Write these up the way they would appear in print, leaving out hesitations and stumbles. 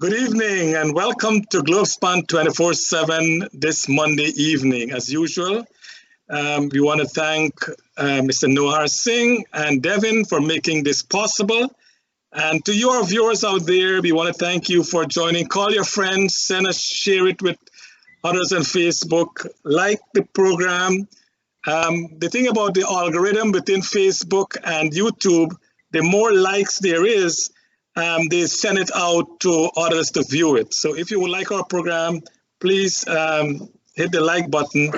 Good evening and welcome to Globespan 24x7 this Monday evening. As usual, we want to thank Mr. Nohar Singh and Devin for making this possible. And to your viewers out there, we want to thank you for joining. Call your friends, share it with others on Facebook, like the program. The thing about the algorithm within Facebook and YouTube, the more likes there is, they send it out to others to view it. So if you would like our program, please hit the like button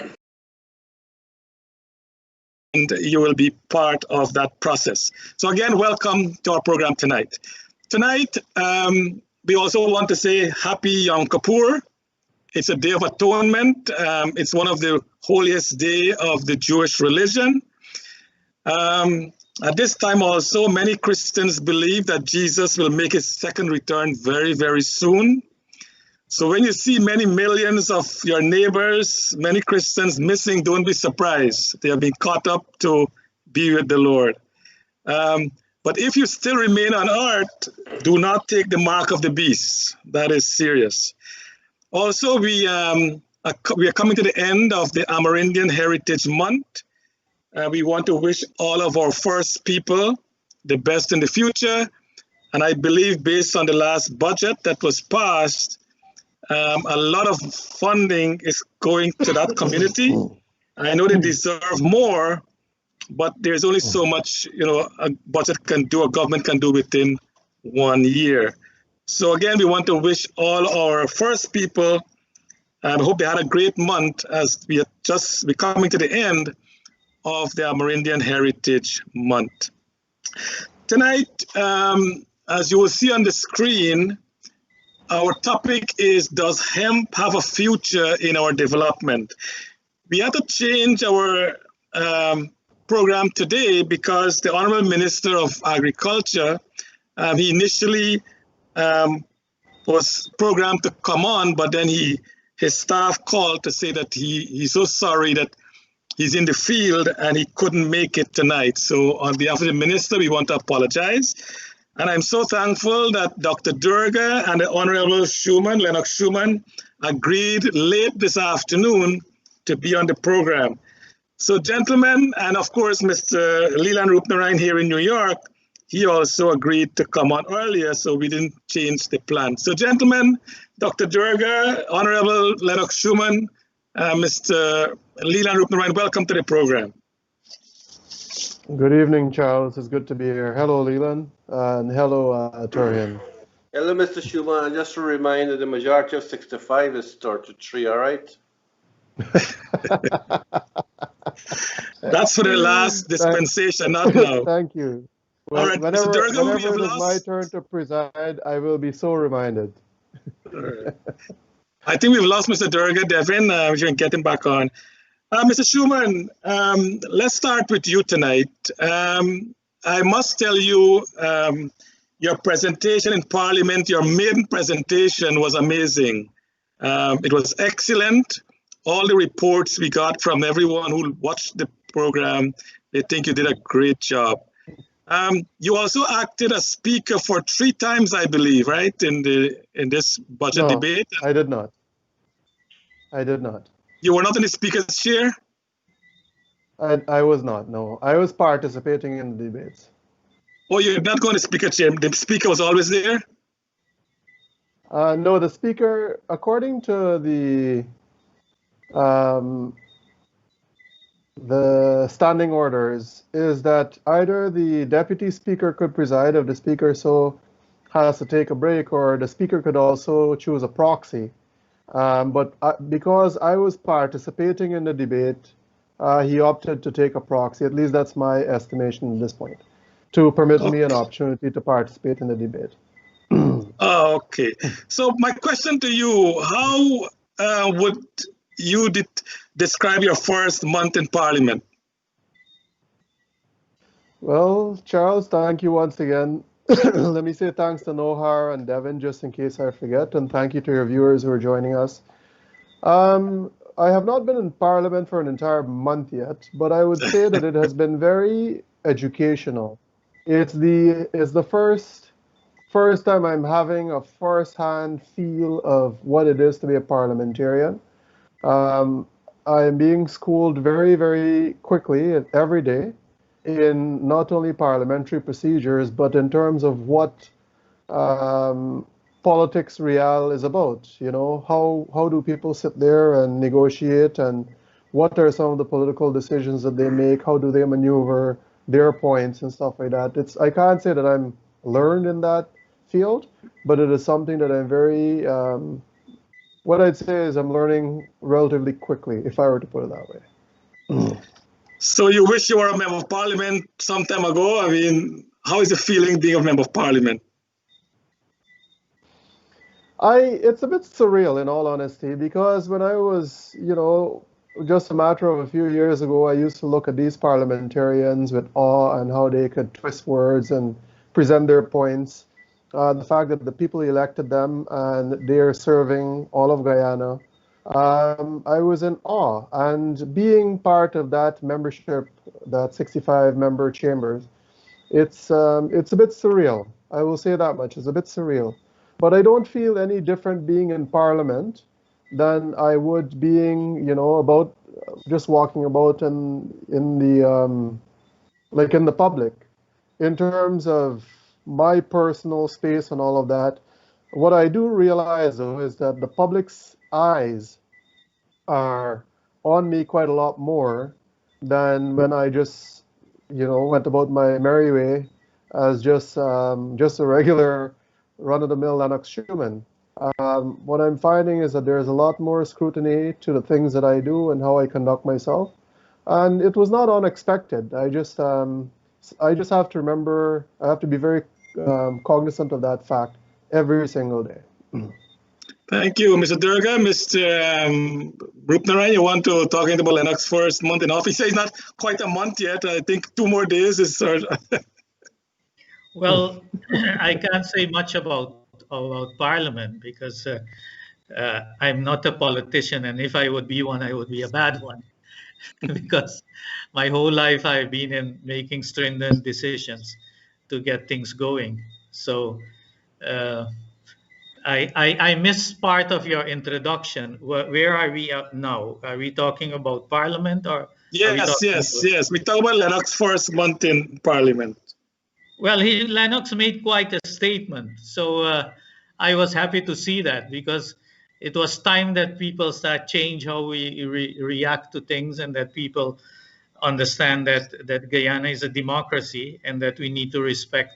and you will be part of that process. So again, welcome to our program tonight. Tonight, we also want to say Happy Yom Kippur. It's a day of atonement. It's one of the holiest days of the Jewish religion. At this time also, many Christians believe that Jesus will make his second return very, very soon. So when you see many millions of your neighbors, many Christians missing, don't be surprised. They have been caught up to be with the Lord. But if you still remain on earth, do not take the mark of the beast. That is serious. Also, we are coming to the end of the Amerindian Heritage Month. We want to wish all of our first people the best in the future. And I believe based on the last budget that was passed, a lot of funding is going to that community. I know they deserve more, but there's only so much, a budget can do, a government can do within 1 year. So again, we want to wish all our first people, and I hope they had a great month as we're coming to the end of the Amerindian Heritage Month. Tonight, as you will see on the screen, our topic is, does hemp have a future in our development? We had to change our program today because the Honorable Minister of Agriculture, he initially was programmed to come on, but then his staff called to say that he's so sorry that he's in the field and he couldn't make it tonight. So on behalf of the minister, we want to apologize. And I'm so thankful that Dr. Durga and the Honorable Shuman, Lennox Shuman, agreed late this afternoon to be on the program. So gentlemen, and of course, Mr. Leland Rupnarayan here in New York, he also agreed to come on earlier, so we didn't change the plan. So gentlemen, Dr. Durga, Honorable Lennox Shuman, Mr. Leland Rupnarayan, welcome to the program. Good evening, Charles. It's good to be here. Hello, Leland, and hello, Torian. Hello, Mr. Shuman. Just a reminder, the majority of 65 is 33, all right? That's for the last dispensation, not now. Thank you. Well, all right, Mr. Durga, whenever it is my turn to preside, I will be so reminded. I think we've lost Mr. Durga. Devin, we can get him back on. Mr. Shuman, let's start with you tonight. I must tell you, your presentation in Parliament, your maiden presentation was amazing. It was excellent. All the reports we got from everyone who watched the program, they think you did a great job. You also acted as speaker for 3 times, I believe, right, in this budget debate? I did not. I did not. You were not in the speaker's chair? I was not, no. I was participating in the debates. Oh, you're not going to speaker chair. The speaker was always there? No, the speaker, according to the standing orders, is that either the deputy speaker could preside if the speaker so has to take a break, or the speaker could also choose a proxy. But because I was participating in the debate, he opted to take a proxy. At least that's my estimation at this point, to permit me an opportunity to participate in the debate. Oh, okay. So my question to you, how would you describe your first month in Parliament? Well, Charles, thank you once again. Let me say thanks to Nohar and Devin, just in case I forget, and thank you to your viewers who are joining us. I have not been in Parliament for an entire month yet, but I would say that it has been very educational. It's the first first time I'm having a first-hand feel of what it is to be a parliamentarian. I'm being schooled very, very quickly and every day in not only parliamentary procedures, but in terms of what politics real is about. You know, how do people sit there and negotiate, and what are some of the political decisions that they make? How do they maneuver their points and stuff like that? I can't say that I'm learned in that field, but it is something that I'm very what I'd say is I'm learning relatively quickly, if I were to put it that way. So you wish you were a member of parliament some time ago? I mean, how is the feeling being a member of parliament? It's a bit surreal, in all honesty, because when I was, just a matter of a few years ago, I used to look at these parliamentarians with awe and how they could twist words and present their points. The fact that the people elected them and they are serving all of Guyana, I was in awe. And being part of that membership, that 65-member chambers, it's a bit surreal. I will say that much. It's a bit surreal. But I don't feel any different being in Parliament than I would being, about just walking about in the like in the public. In terms of my personal space and all of that, what I do realize though is that the public's eyes are on me quite a lot more than when I just, went about my merry way as just a regular run-of-the-mill Lennox Shuman. What I'm finding is that there's a lot more scrutiny to the things that I do and how I conduct myself, and it was not unexpected. I just have to remember. I have to be very cognizant of that fact every single day. Thank you, Mr. Durga. Mr. Rupnaran, you want to talk about Lennox first month in office? It's not quite a month yet. I think 2 more days is. Well, I can't say much about Parliament because I'm not a politician, and if I would be one, I would be a bad one. Because my whole life I've been in making stringent decisions to get things going. So I missed part of your introduction. Where are we at now? Are we talking about Parliament or? Yes. We talk about Lennox first month in Parliament. Well, Lennox made quite a statement. So I was happy to see that because it was time that people start change how we react to things, and that people understand that Guyana is a democracy and that we need to respect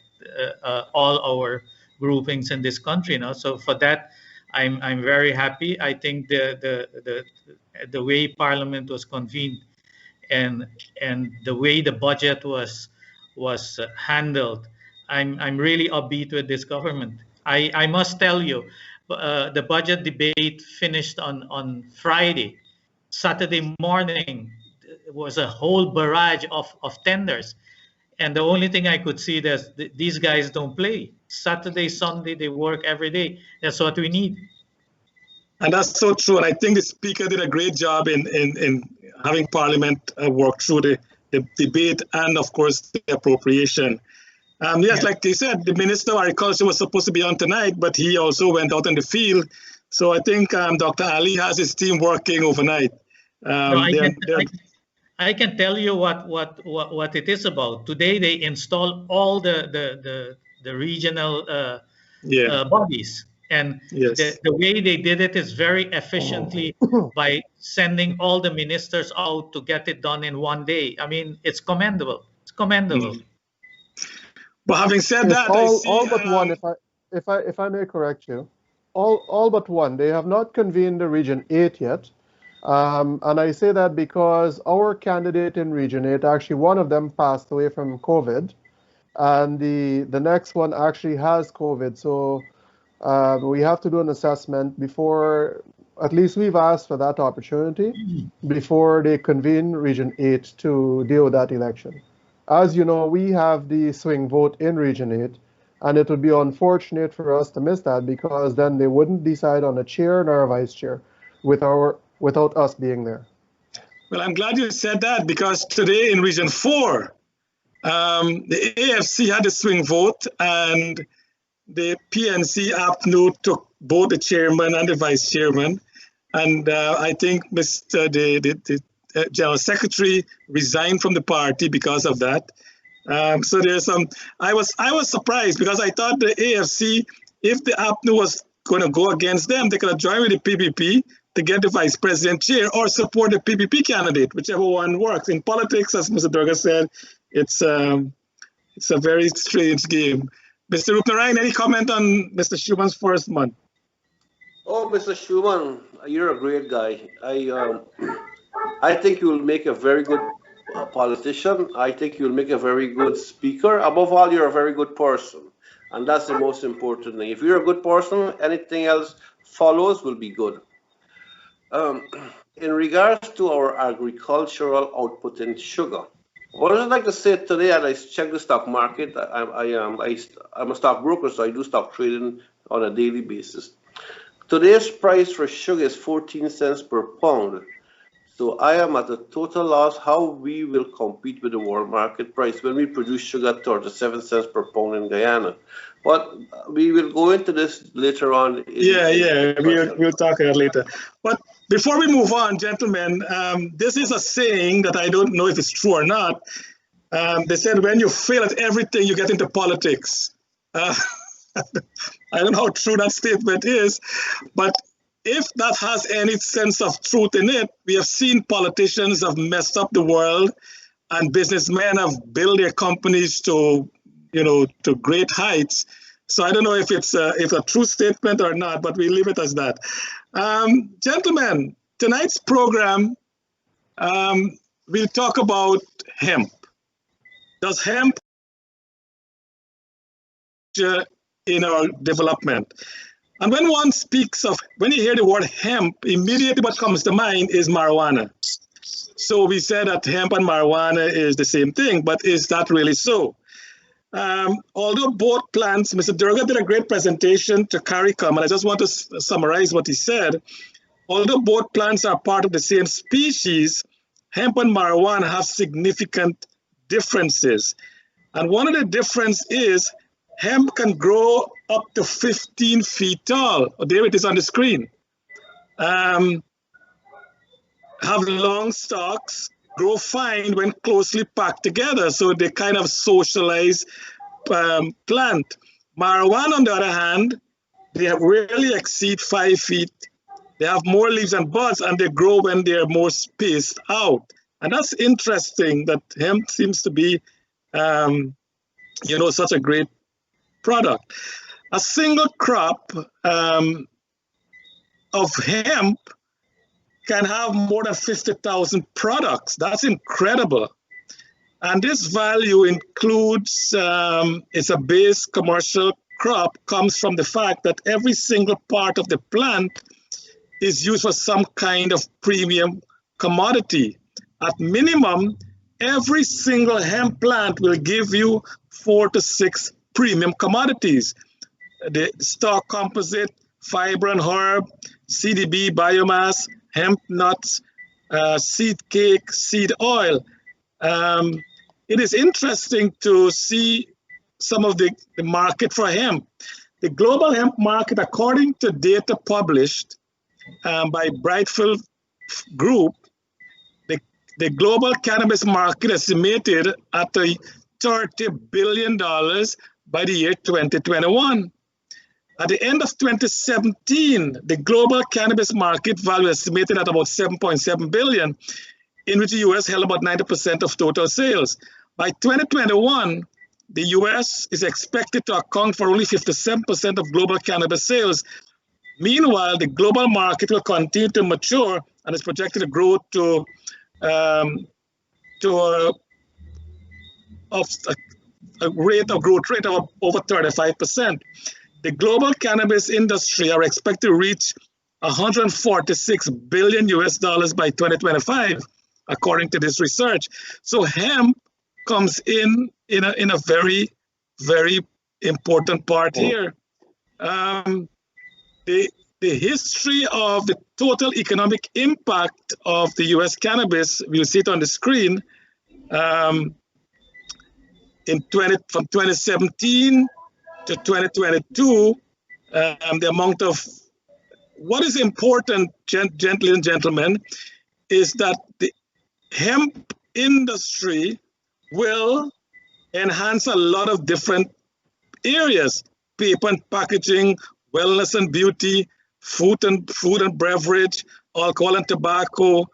all our groupings in this country now. So for that, I'm very happy. I think the way Parliament was convened and the way the budget was handled, I'm really upbeat with this government. I must tell you, the budget debate finished on Friday. Saturday morning was a whole barrage of tenders, and the only thing I could see is these guys don't play. Saturday, Sunday, they work every day. That's what we need. And that's so true. And I think the Speaker did a great job in having Parliament work through the debate and, of course, the appropriation. Yes, like you said, the Minister of Agriculture was supposed to be on tonight, but he also went out in the field. So I think Dr. Ali has his team working overnight. I can tell you what it is about. Today they install all the regional bodies. And the way they did it is very efficiently by sending all the ministers out to get it done in one day. I mean, it's commendable. It's commendable. But having said that, all but one, if I may correct you, all but one. They have not convened the Region 8 yet. And I say that because our candidate in Region 8, actually one of them passed away from COVID, and the next one actually has COVID. So we have to do an assessment before, at least we've asked for that opportunity before they convene Region 8 to deal with that election. As you know, we have the swing vote in Region 8, and it would be unfortunate for us to miss that because then they wouldn't decide on a chair nor a vice chair without us being there. Well, I'm glad you said that because today in Region 4, the AFC had a swing vote, and the PNC APNU took both the chairman and the vice chairman, and I think the general secretary resigned from the party because of that. So there's some. I was surprised because I thought the AFC, if the APNU was going to go against them, they could have joined with the PPP to get the vice president chair or support the PPP candidate, whichever one works. In politics, as Mr. Durga said, it's a very strange game. Mr. Rupnarayan, any comment on Mr. Shuman's first month? Oh, Mr. Shuman, you're a great guy. I think you will make a very good politician. I think you'll make a very good speaker. Above all, you're a very good person. And that's the most important thing. If you're a good person, anything else follows will be good. In regards to our agricultural output in sugar, what I'd like to say today, and I checked the stock market, I'm a stockbroker, so I do stock trading on a daily basis. Today's price for sugar is 14 cents per pound. So I am at a total loss how we will compete with the world market price when we produce sugar at 37 cents per pound in Guyana. But we will go into this later on. We'll talk about it later. But before we move on, gentlemen, this is a saying that I don't know if it's true or not. They said when you fail at everything, you get into politics. I don't know how true that statement is, but if that has any sense of truth in it, we have seen politicians have messed up the world and businessmen have built their companies to great heights. So I don't know if it's a true statement or not, but we leave it as that. Gentlemen, tonight's program, we'll talk about hemp. Does hemp in our development? And when you hear the word hemp, immediately what comes to mind is marijuana. So we said that hemp and marijuana is the same thing, but is that really so? Although both plants, Mr. Durga did a great presentation to CARICOM, and I just want to summarize what he said. Although both plants are part of the same species, hemp and marijuana have significant differences. And one of the differences is hemp can grow up to 15 feet tall. There it is on the screen. Have long stalks, grow fine when closely packed together. So they kind of socialize plant. Marijuana, on the other hand, they rarely exceed 5 feet. They have more leaves and buds, and they grow when they're more spaced out. And that's interesting that hemp seems to be, such a great product. A single crop of hemp can have more than 50,000 products. That's incredible. And this value includes, it's a base commercial crop, comes from the fact that every single part of the plant is used for some kind of premium commodity. At minimum, every single hemp plant will give you 4 to 6 premium commodities. The stalk composite, fiber and herb, CDB, biomass, hemp nuts, seed cake, seed oil. It is interesting to see some of the market for hemp. The global hemp market, according to data published by Brightfield Group, the global cannabis market estimated at $30 billion by the year 2021. At the end of 2017, the global cannabis market value estimated at about 7.7 billion, in which the US held about 90% of total sales. By 2021, the US is expected to account for only 57% of global cannabis sales. Meanwhile, the global market will continue to mature and is projected to grow to a growth rate of over 35%. The global cannabis industry are expected to reach $146 billion by 2025, according to this research. So hemp comes in a very, very important part here. The history of the total economic impact of the US cannabis, we'll see it on the screen, from 2017 to 2022, the amount of what is important, gentlemen and gentlemen, is that the hemp industry will enhance a lot of different areas: paper and packaging, wellness and beauty, food and beverage, alcohol and tobacco,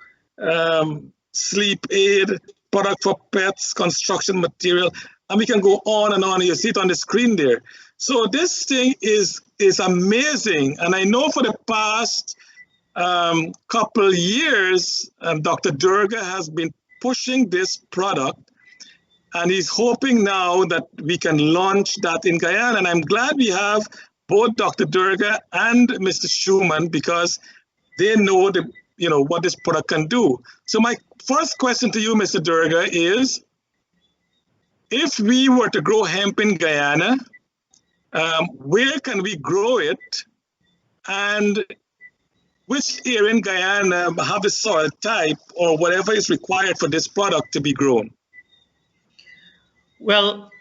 sleep aid, product for pets, construction material, and we can go on and on. You see it on the screen there. So this thing is amazing, and I know for the past couple years, Dr. Durga has been pushing this product, and he's hoping now that we can launch that in Guyana. And I'm glad we have both Dr. Durga and Mr. Shuman, because they know what this product can do. So my first question to you, Mr. Durga, is if we were to grow hemp in Guyana, where can we grow it, and which area in Guyana have the soil type or whatever is required for this product to be grown? Well,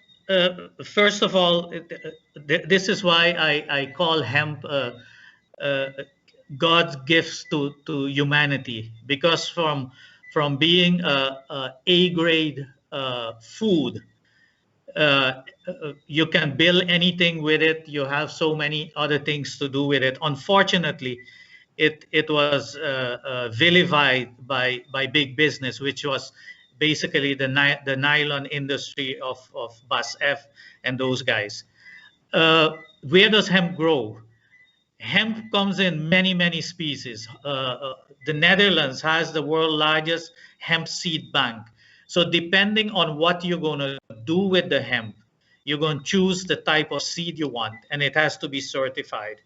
first of all, this is why I call hemp God's gifts to humanity, because from being a A-grade food, you can build anything with it. You have so many other things to do with it. Unfortunately, it was vilified by big business, which was basically the nylon industry of BASF and those guys. Where does hemp grow? Hemp comes in many species. The Netherlands has the world's largest hemp seed bank. So depending on what you're going to do with the hemp, you're going to choose the type of seed you want, and it has to be certified.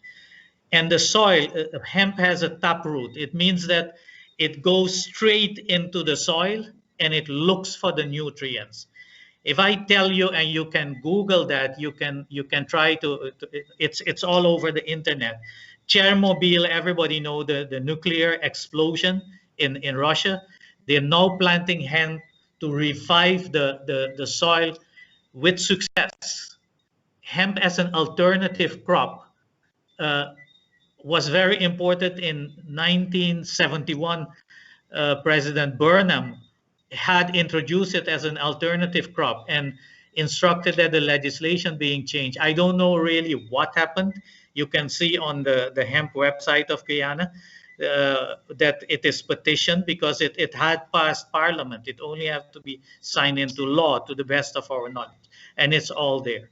And the soil, hemp has a taproot. It means that it goes straight into the soil and it looks for the nutrients. If I tell you, and you can Google that, you can try to it's all over the internet. Chernobyl, everybody know the nuclear explosion in Russia. They're now planting hemp to revive the soil with success. Hemp as an alternative crop was very important in 1971. President Burnham had introduced it as an alternative crop and instructed that the legislation being changed. I don't know really what happened. You can see on the hemp website of Guyana that it is petitioned because it had passed parliament. It only has to be signed into law to the best of our knowledge, and it's all there.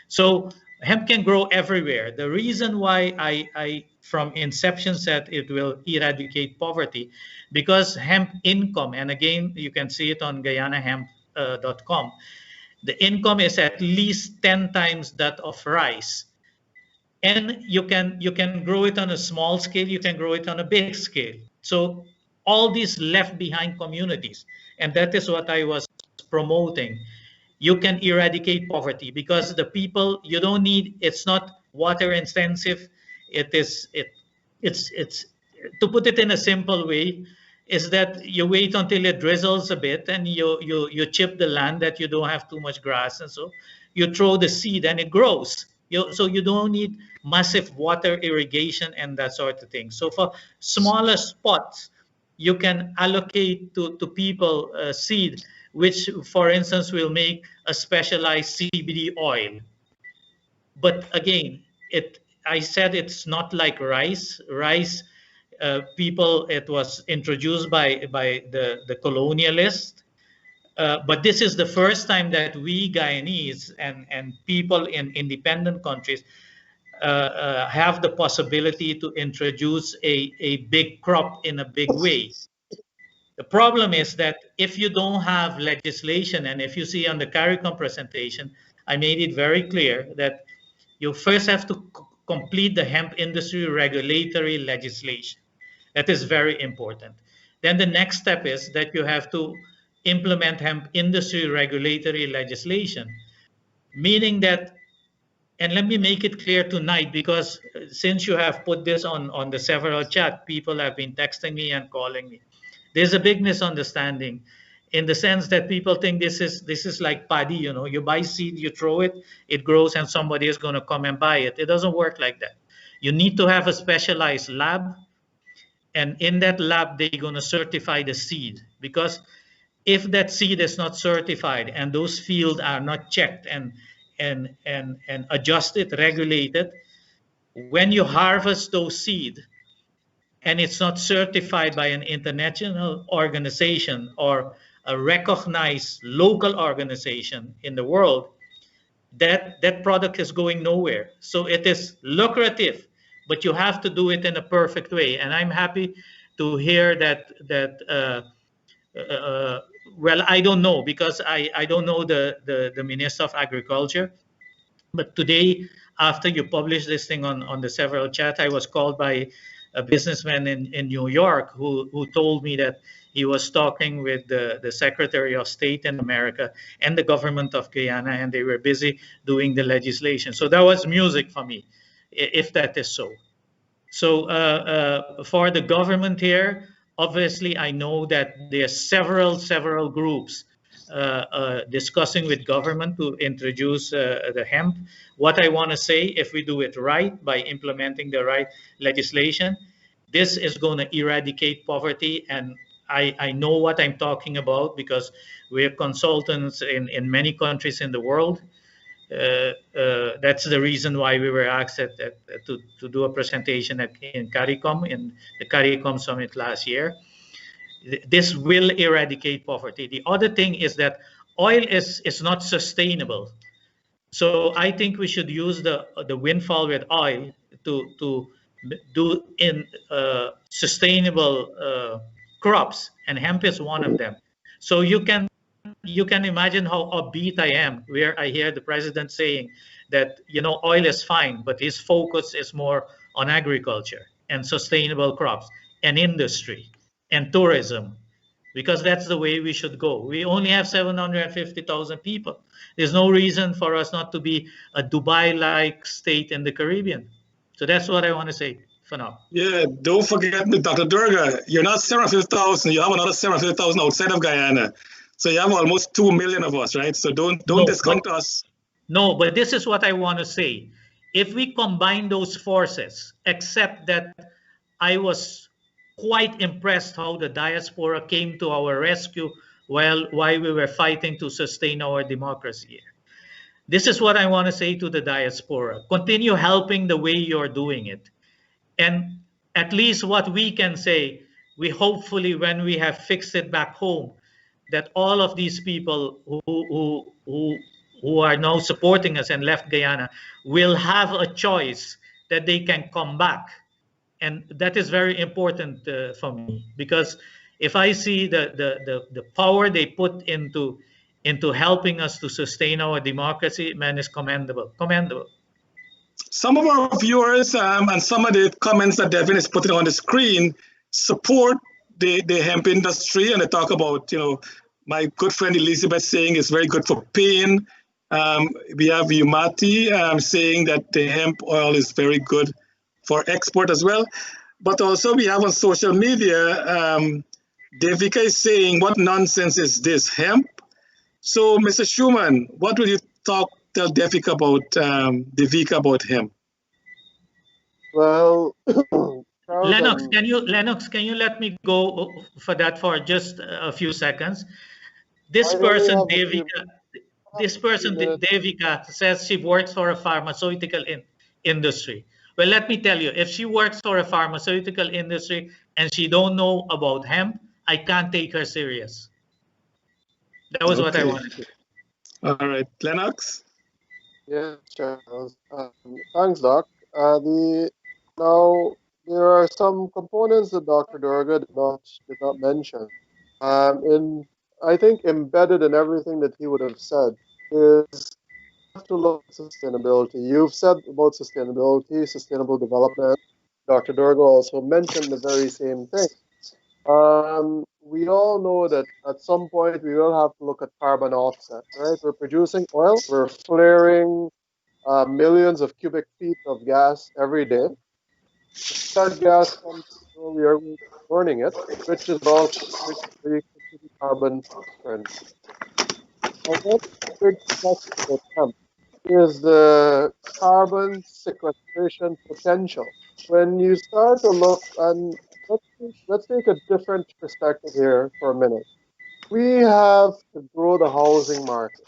So hemp can grow everywhere. The reason why I from inception said it will eradicate poverty, because hemp income, and again, you can see it on GuyanaHemp.com, the income is at least 10 times that of rice. And you can grow it on a small scale, you can grow it on a big scale. So all these left behind communities, and that is what I was promoting. You can eradicate poverty because the people, you don't need, it's not water intensive. It's to put it in a simple way, is that you wait until it drizzles a bit and you chip the land that you don't have too much grass, and so you throw the seed and it grows. So you don't need massive water irrigation and that sort of thing. So for smaller spots, you can allocate to people seed, which, for instance, will make a specialized CBD oil. But again, I said it's not like rice. Rice, people, it was introduced by the colonialists. But this is the first time that we Guyanese and people in independent countries have the possibility to introduce a big crop in a big way. The problem is that if you don't have legislation, and if you see on the CARICOM presentation, I made it very clear that you first have to complete the hemp industry regulatory legislation. That is very important. Then the next step is that you have to implement hemp industry regulatory legislation, meaning that, and let me make it clear tonight, because since you have put this on the several chat, people have been texting me and calling me. There's a big misunderstanding. in the sense that people think this is like paddy. You know, you buy seed, you throw it, it grows, and somebody is going to come and buy it. It doesn't work like that. You need to have a specialized lab, and in that lab they're going to certify the seed, because if that seed is not certified and those fields are not checked and adjusted, regulated, when you harvest those seed and it's not certified by an international organization or a recognized local organization in the world, that product is going nowhere. So it is lucrative, but you have to do it in a perfect way. And I'm happy to hear uh, well, I don't know, because I don't know the Minister of Agriculture. But today, after you published this thing on the several chat, I was called by a businessman in New York who told me that he was talking with the Secretary of State in America and the government of Guyana, and they were busy doing the legislation. So that was music for me, if that is so. So for the government here, obviously, I know that there are several groups discussing with government to introduce the hemp. What I want to say, if we do it right by implementing the right legislation, this is going to eradicate poverty. And I know what I'm talking about, because we're consultants in many countries in the world. That's the reason why we were asked to do a presentation in CARICOM, in the CARICOM summit last year. This will eradicate poverty. The other thing is that oil is not sustainable. So I think we should use the windfall with oil to do in sustainable crops, and hemp is one of them. So you can imagine how upbeat I am where I hear the president saying that, you know, oil is fine, but his focus is more on agriculture and sustainable crops and industry and tourism, because that's the way we should go. We only have 750,000 people. There's no reason for us not to be a Dubai-like state in the Caribbean. So that's what I want to say for now. Yeah, don't forget, Dr. Durga, you're not 750,000. You have another 750,000 outside of Guyana. So you have almost 2 million of us, right? So don't discount us. No, but this is what I want to say. If we combine those forces, except that I was quite impressed how the diaspora came to our rescue while we were fighting to sustain our democracy here. This is what I want to say to the diaspora. Continue helping the way you're doing it. And at least what we can say, we hopefully, when we have fixed it back home, that all of these people who are now supporting us and left Guyana will have a choice that they can come back. And that is very important for me, because if I see the power they put into helping us to sustain our democracy, man, is commendable. Some of our viewers and some of the comments that Devin is putting on the screen support the hemp industry, and they talk about, you know, my good friend Elizabeth saying it's very good for pain. We have Yumati saying that the hemp oil is very good for export as well. But also we have on social media, Devika is saying, what nonsense is this, hemp? So Mr. Shuman, what will you tell Devika about hemp? Well, Lennox, can you let me go for that for just a few seconds? This person, Devika, says she works for a pharmaceutical industry. Well, let me tell you, if she works for a pharmaceutical industry and she don't know about hemp, I can't take her serious. That was what I wanted to. All right, Lennox. Yeah, Charles. Thanks, Doc. Now there are some components that Dr. Durga did not mention. I think embedded in everything that he would have said is to look at sustainability. You've said about sustainability, sustainable development. Dr. Durga also mentioned the very same thing. We all know that at some point we will have to look at carbon offset, right? We're producing oil, we're flaring millions of cubic feet of gas every day. That gas comes, we are burning it, which is about carbon footprint. And one big plus about hemp is the carbon sequestration potential. When you start to look, and let's take a different perspective here for a minute. We have to grow the housing market,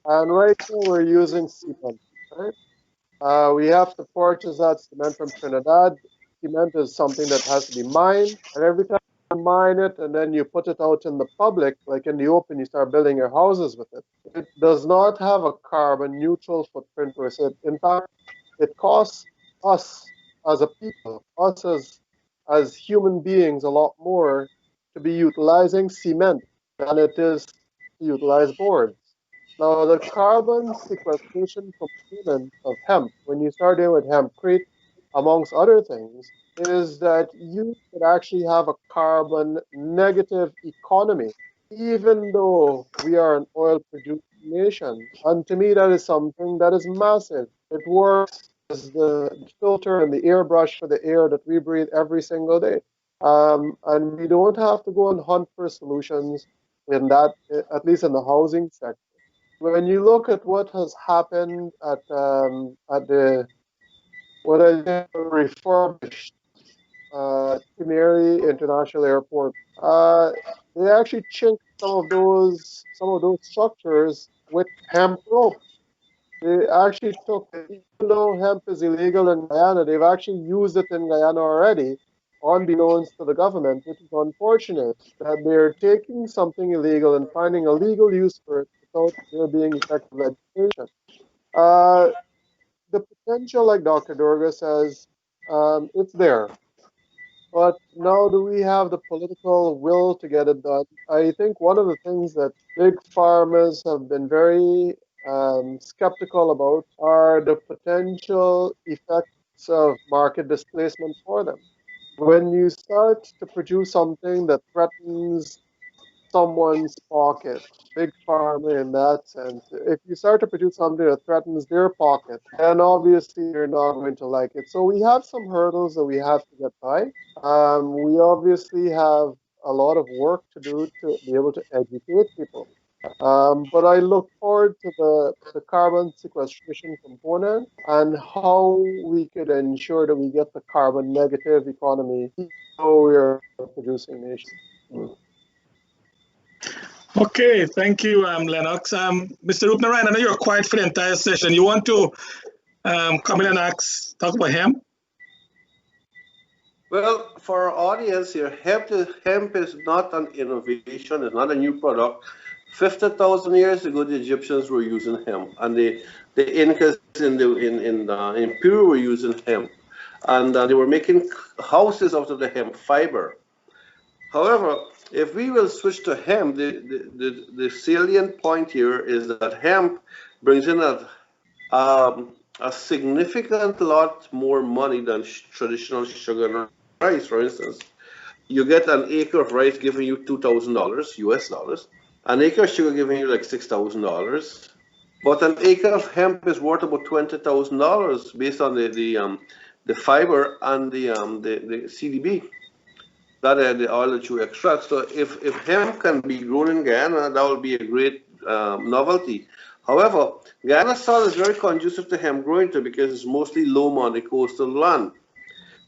and right now we're using cement, right? We have to purchase that cement from Trinidad. Cement is something that has to be mined, and every time you mine it and then you put it out in the public, like in the open, you start building your houses with it. It does not have a carbon neutral footprint per se. In fact, it costs us as a people, us as human beings, a lot more to be utilizing cement than it is to utilize boards. Now, the carbon sequestration component of hemp, when you start dealing with hempcrete, amongst other things, is that you could actually have a carbon negative economy, even though we are an oil producing nation. And to me, that is something that is massive. It works as the filter and the airbrush for the air that we breathe every single day. And we don't have to go and hunt for solutions in that, at least in the housing sector. When you look at what has happened at the what I think refurbished Timeri International Airport, they actually chinked some of those structures with hemp rope. They actually took, even though hemp is illegal in Guyana, they've actually used it in Guyana already, unbeknownst to the government, which is unfortunate that they're taking something illegal and finding a legal use for it without there being effective legislation. Uh, the potential, like Dr. Durga says, it's there. But now, do we have the political will to get it done? I think one of the things that big farmers have been very skeptical about are the potential effects of market displacement for them. When you start to produce something that threatens someone's pocket, big pharma in that sense. If you start to produce something that threatens their pocket, then obviously you're not going to like it. So we have some hurdles that we have to get by. We obviously have a lot of work to do to be able to educate people. But I look forward to the carbon sequestration component and how we could ensure that we get the carbon negative economy, even though we are a producing nation. Okay, thank you, Lennox. Mr. Rupnarayan, I know you're quiet for the entire session. You want to come in and talk about hemp? Well, for our audience here, hemp is not an innovation, it's not a new product. 50,000 years ago, the Egyptians were using hemp, and the Incas in Peru were using hemp, and they were making houses out of the hemp fiber. However, if we will switch to hemp, the salient point here is that hemp brings in a significant lot more money than traditional sugar and rice. For instance, you get an acre of rice giving you $2,000 US dollars, an acre of sugar giving you like $6,000, but an acre of hemp is worth about $20,000 based on the fiber and the CDB. That the oil that you extract. So if hemp can be grown in Guyana, that will be a great novelty. However, Guyana soil is very conducive to hemp growing too because it's mostly loam on the coastal land.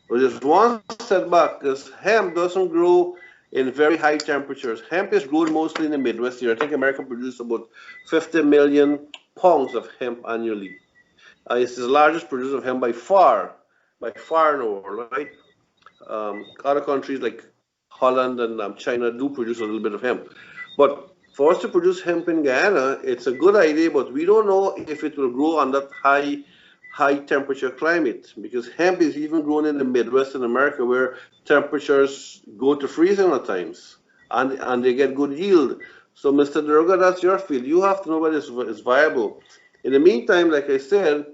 But there's one setback because hemp doesn't grow in very high temperatures. Hemp is grown mostly in the Midwest here. I think America produces about 50 million pounds of hemp annually. It's the largest producer of hemp by far in the world, right? Other countries like Holland and China do produce a little bit of hemp. But for us to produce hemp in Guyana, it's a good idea, but we don't know if it will grow on that high temperature climate because hemp is even grown in the Midwest in America where temperatures go to freezing at times and they get good yield. So Mr. Durga, that's your field. You have to know whether it's viable. In the meantime, like I said,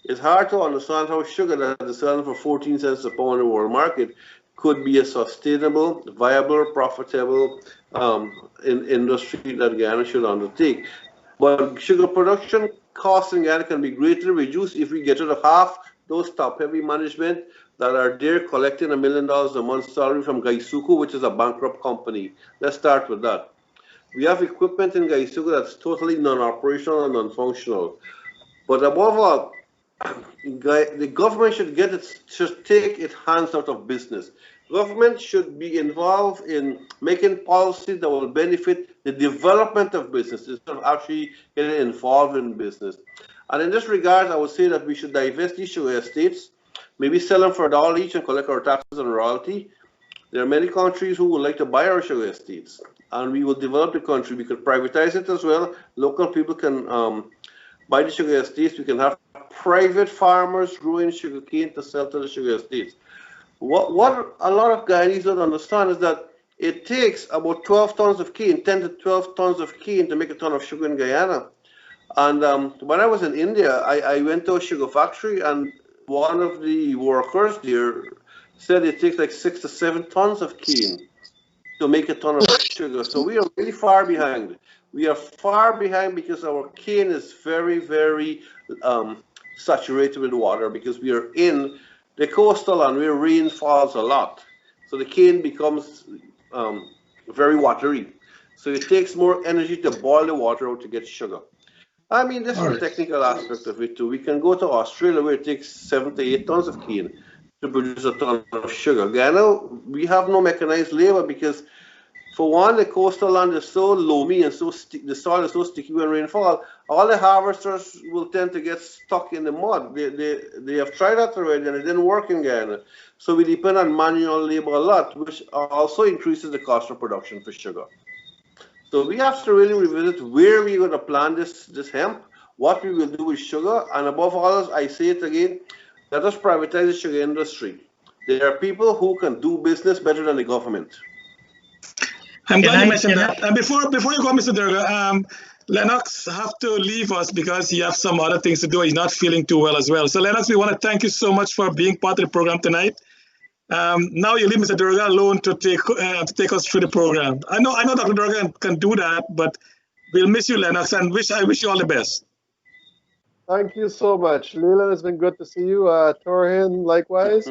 it's hard to understand how sugar that is selling for 14 cents a pound in the world market could be a sustainable, viable, profitable industry that Guyana should undertake. But sugar production costs in Guyana can be greatly reduced if we get rid of half those top-heavy management that are there collecting $1 million a month salary from Gaisuku, which is a bankrupt company. Let's start with that. We have equipment in Guyana that's totally non-operational and non-functional. But above all, the government should take its hands out of business. Government should be involved in making policy that will benefit the development of business instead of actually getting involved in business. And in this regard, I would say that we should divest these sugar estates, maybe sell them for $1 each and collect our taxes and royalty. There are many countries who would like to buy our sugar estates, and we will develop the country. We could privatize it as well. Local people can buy the sugar estates. We can have private farmers growing sugarcane to sell to the sugar estates. What a lot of Guyanese don't understand is that it takes about 12 tons of cane, 10 to 12 tons of cane to make a ton of sugar in Guyana. And when I was in India, I went to a sugar factory, and one of the workers there said it takes like 6 to 7 tons of cane to make a ton of sugar. So we are really far behind. We are far behind because our cane is very, very saturated with water, because we are in the coastal land where rain falls a lot. So the cane becomes very watery. So it takes more energy to boil the water out to get sugar. I mean, this is the technical aspect of it too. We can go to Australia where it takes 7 to 8 tons of cane to produce a ton of sugar. Guyana, we have no mechanized labor because, for one, the coastal land is so loamy and the soil is so sticky when rainfall. All the harvesters will tend to get stuck in the mud. They have tried that already and it didn't work in Guyana. So we depend on manual labor a lot, which also increases the cost of production for sugar. So we have to really revisit where we're going to plant this hemp, what we will do with sugar, and above all, I say it again, let us privatize the sugar industry. There are people who can do business better than the government. I'm glad you mentioned that. Before you go, Mr. Durga, Lennox have to leave us because he has some other things to do. He's not feeling too well as well. So Lennox, we want to thank you so much for being part of the program tonight. Now you leave Mr. Durga alone to take us through the program. I know Dr. Durga can do that, but we'll miss you, Lennox, and I wish you all the best. Thank you so much. Leland, it's been good to see you. Torhin, likewise.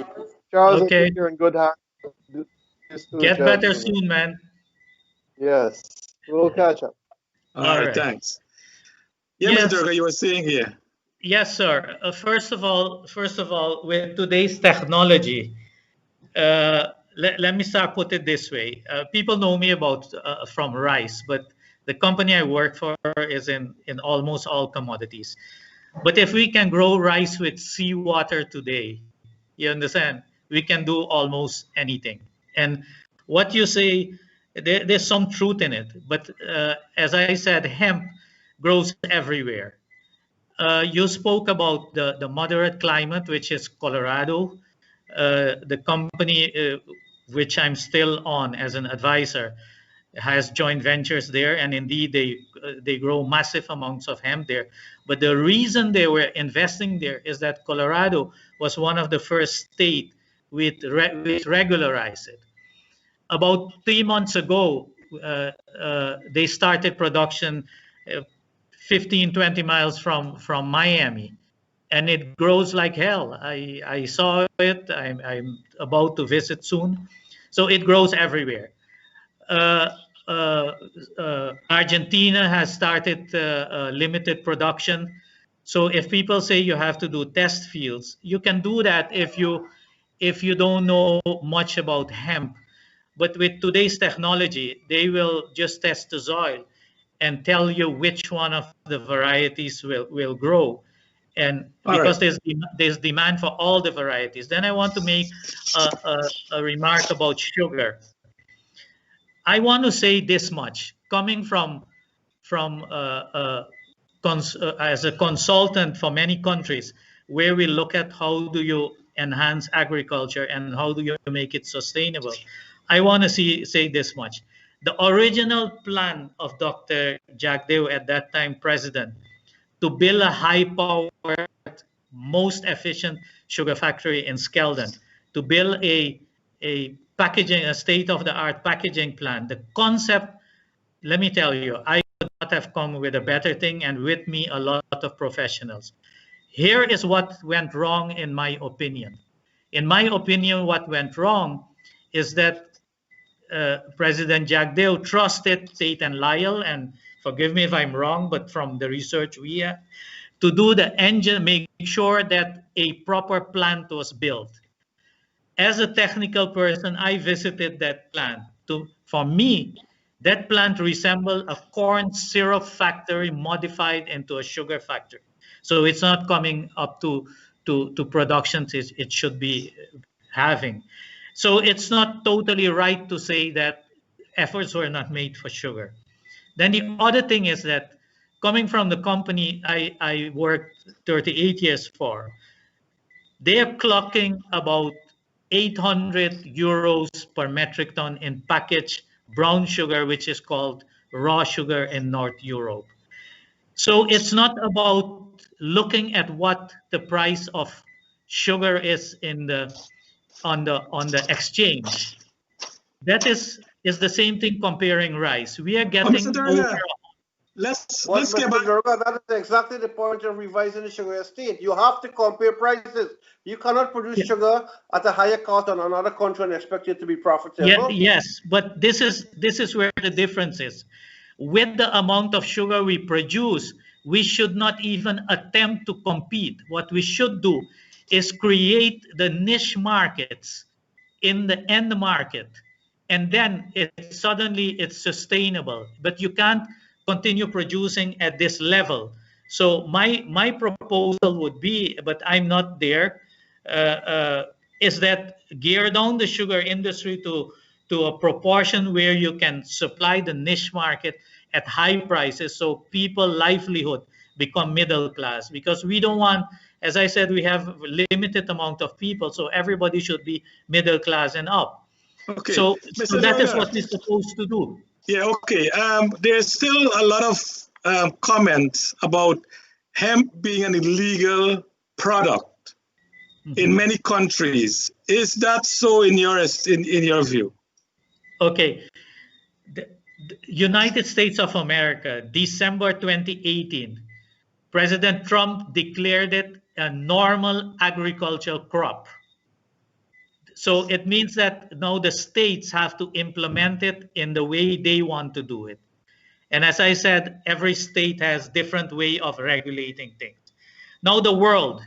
Charles, Okay. I think you're in good hands. Get better soon, man. Yes, we'll catch up. All right, thanks. Yeah, yes. Mr. Durga, you were saying here. Yes, sir. First of all, with today's technology, let me start put it this way. People know me from rice, but the company I work for is in almost all commodities. But if we can grow rice with seawater today, you understand, we can do almost anything. And what you say, there's some truth in it. But as I said, hemp grows everywhere. You spoke about the moderate climate, which is Colorado. The company which I'm still on as an advisor has joint ventures there, and indeed they grow massive amounts of hemp there. But the reason they were investing there is that Colorado was one of the first states which regularized it. About 3 months ago, they started production 15, 20 miles from Miami, and it grows like hell. I saw it. I'm about to visit soon. So it grows everywhere. Argentina has started limited production. So if people say you have to do test fields, you can do that if you don't know much about hemp. But with today's technology, they will just test the soil and tell you which one of the varieties will grow. And because there's demand for all the varieties. Then I want to make a remark about sugar. I want to say this much, coming from as a consultant for many countries, where we look at how do you enhance agriculture and how do you make it sustainable. I want to say this much. The original plan of Dr. Jack Deo, at that time president, to build a high-powered, most efficient sugar factory in Skeldon, to build a state-of-the-art packaging plant. The concept, let me tell you, I could not have come with a better thing, and with me a lot of professionals. Here is what went wrong in my opinion. In my opinion, what went wrong is that President Jagdeo trusted Tate and Lyle, and forgive me if I'm wrong, but from the research we have, to do the engine, make sure that a proper plant was built. As a technical person, I visited that plant. For me, that plant resembled a corn syrup factory modified into a sugar factory. So it's not coming up to productions it should be having. So it's not totally right to say that efforts were not made for sugar. Then the other thing is that coming from the company I worked 38 years for, they are clocking about 800 euros per metric ton in packaged brown sugar, which is called raw sugar in North Europe. So it's not about looking at what the price of sugar is on the exchange. That is the same thing comparing rice. We are getting over. Let's Mr. get back. Durga, that is exactly the point of revising the sugar estate. You have to compare prices. You cannot produce sugar at a higher cost in another country and expect it to be profitable. Yes, but this is where the difference is. With the amount of sugar we produce, we should not even attempt to compete. What we should do is create the niche markets in the end market, and then suddenly it's sustainable. But you can't continue producing at this level. So my proposal would be, but I'm not there, is that gear down the sugar industry to a proportion where you can supply the niche market at high prices, so people livelihood become middle class. Because we don't want, as I said, we have limited amount of people, so everybody should be middle class and up. Okay. So that is what we're supposed to do. Yeah, okay. There's still a lot of comments about hemp being an illegal product in many countries. Is that so in your view? Okay. The United States of America, December 2018, President Trump declared it a normal agricultural crop. So it means that now the states have to implement it in the way they want to do it. And as I said, every state has different way of regulating things. Now the world,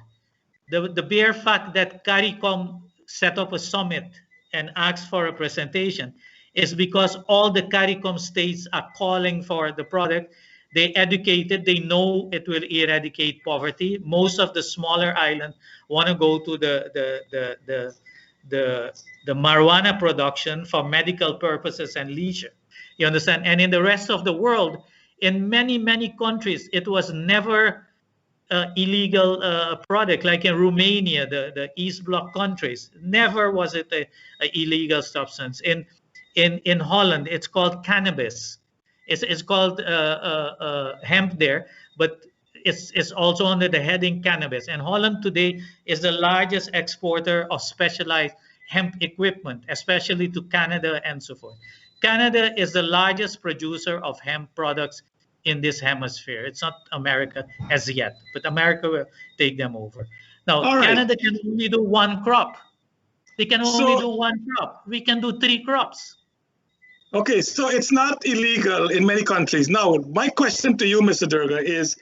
the bare fact that CARICOM set up a summit and asked for a presentation is because all the CARICOM states are calling for the product. They educated, they know it will eradicate poverty. Most of the smaller islands want to go to the marijuana production for medical purposes and leisure. You understand? And in the rest of the world, in many countries, it was never illegal product. Like in Romania, the East Bloc countries, never was it a illegal substance. In Holland, it's called cannabis. It's called hemp there, but it's also under the heading cannabis. And Holland today is the largest exporter of specialized hemp equipment, especially to Canada and so forth. Canada is the largest producer of hemp products in this hemisphere. It's not America as yet, but America will take them over. Now, Canada can only do one crop. They can only do one crop. We can do 3 crops. Okay, so it's not illegal in many countries. Now, my question to you, Mr. Durga, is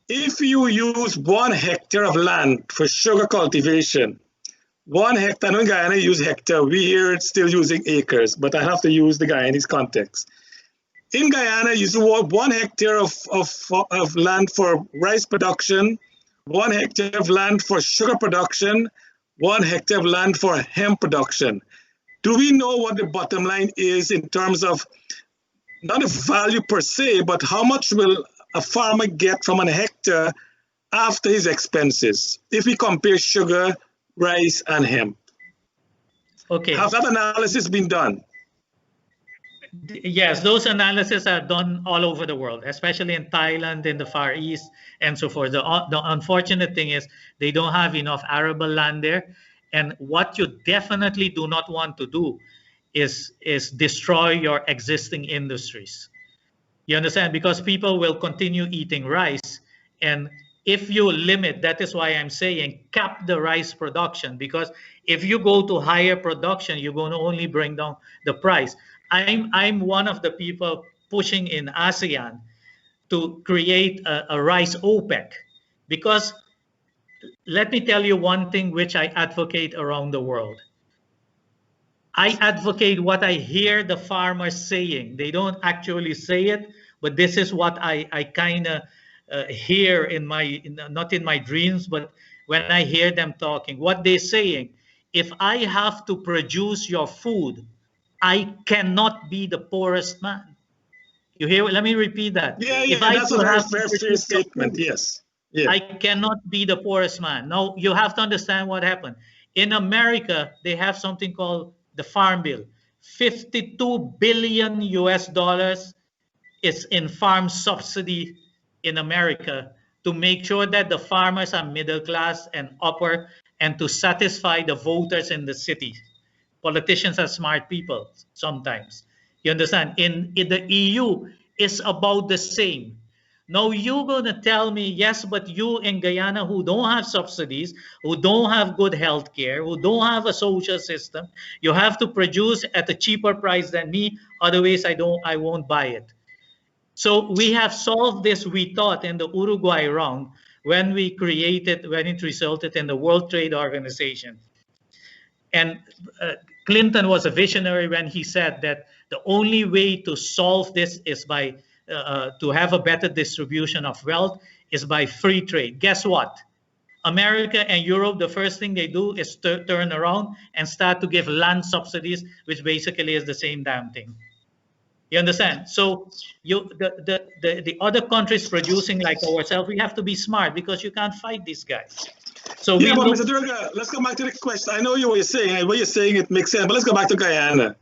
if you use 1 hectare of land for sugar cultivation, 1 hectare, I know in Guyana you use hectare, we here still using acres, but I have to use the Guyanese context. In Guyana, you use 1 hectare of land for rice production, 1 hectare of land for sugar production, 1 hectare of land for hemp production. Do we know what the bottom line is in terms of not a value per se, but how much will a farmer get from 1 hectare after his expenses if we compare sugar, rice, and hemp? Okay. Has that analysis been done? Yes, those analyses are done all over the world, especially in Thailand, in the Far East, and so forth. The unfortunate thing is they don't have enough arable land there. And what you definitely do not want to do is destroy your existing industries. You understand? Because people will continue eating rice, and if you limit, that is why I'm saying cap the rice production, because if you go to higher production, you're going to only bring down the price. I'm one of the people pushing in ASEAN to create a rice OPEC, because let me tell you one thing which I advocate around the world. I advocate what I hear the farmers saying. They don't actually say it, but this is what I kind of hear in my, not in my dreams, but when I hear them talking. What they're saying, if I have to produce your food, I cannot be the poorest man. You hear? Let me repeat that. Yeah, If yeah, I that's a very have to fair produce your statement. food, Yes. Yeah. I cannot be the poorest man. Now, you have to understand what happened. In America, they have something called the Farm Bill. 52 billion US dollars is in farm subsidy in America to make sure that the farmers are middle class and upper, and to satisfy the voters in the cities. Politicians are smart people sometimes. You understand? In the EU, it's about the same. Now you're going to tell me, yes, but you in Guyana who don't have subsidies, who don't have good health care, who don't have a social system, you have to produce at a cheaper price than me. Otherwise, I won't buy it. So we have solved this, we thought, in the Uruguay round when it resulted in the World Trade Organization. And Clinton was a visionary when he said that the only way to solve this is by to have a better distribution of wealth is by free trade. Guess what? America and Europe, the first thing they do is turn around and start to give land subsidies, which basically is the same damn thing. You understand? So the other countries producing like ourselves, we have to be smart because you can't fight these guys. So yeah, but Mr. Durga, let's go back to the question. I know what you're saying, it makes sense, but let's go back to Guyana.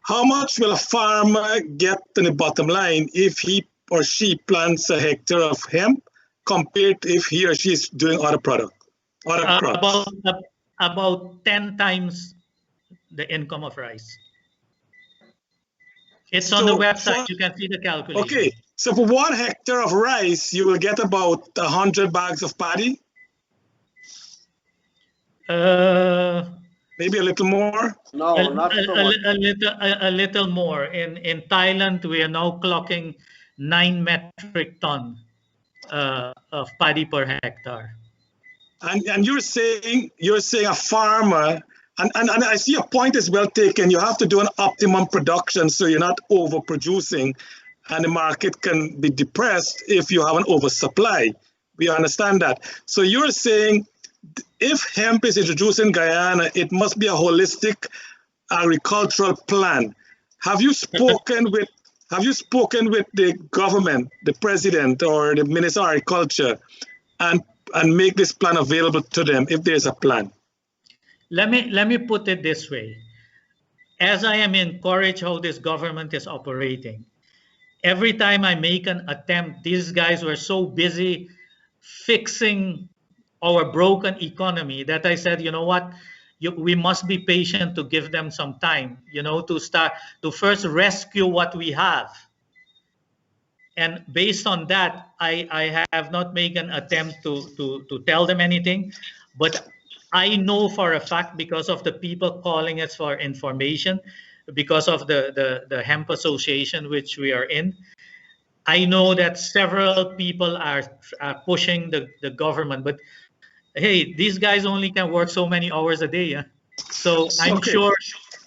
How much will a farmer get in the bottom line if he or she plants a hectare of hemp compared to if he or she is doing other crops? About 10 times the income of rice. It's on the website. You can see the calculation. Okay, so for 1 hectare of rice, you will get about 100 bags of paddy? Maybe a little more? No, not so much. A little more. In Thailand, we are now clocking 9 metric ton of paddy per hectare. And you're saying a farmer, and I see your point is well taken. You have to do an optimum production so you're not overproducing, and the market can be depressed if you have an oversupply. We understand that. So you're saying if hemp is introduced in Guyana, it must be a holistic agricultural plan. Have you spoken with the government, the president or the minister of agriculture, and make this plan available to them if there's a plan? Let me put it this way. As I am encouraged how this government is operating, every time I make an attempt, these guys were so busy fixing our broken economy that I said, you know what, we must be patient to give them some time, to first rescue what we have. And based on that, I have not made an attempt to tell them anything, but I know for a fact, because of the people calling us for information, because of the Hemp Association which we are in, I know that several people are pushing the government, but hey, these guys only can work so many hours a day. So I'm sure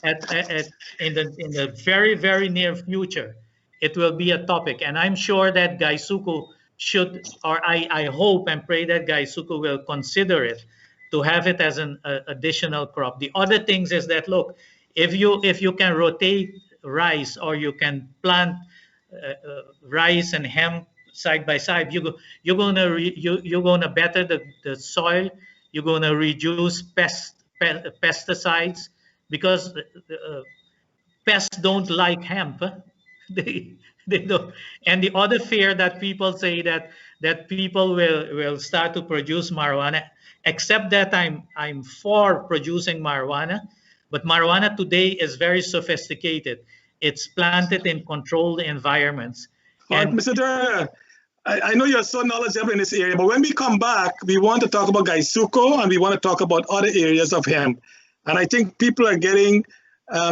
in the very, very near future, it will be a topic. And I'm sure that Gaisuku should, or I hope and pray that Gaisuku will consider it to have it as an additional crop. The other things is that, look, if you can rotate rice, or you can plant rice and hemp side by side, you're gonna better the soil. You're gonna reduce pesticides, because pests don't like hemp. They don't. And the other fear that people say that people will start to produce marijuana. Except that I'm for producing marijuana, but marijuana today is very sophisticated. It's planted in controlled environments. And Mr. Durga, I know you're so knowledgeable in this area, but when we come back, we want to talk about Gaisuko and we want to talk about other areas of hemp. And I think people are getting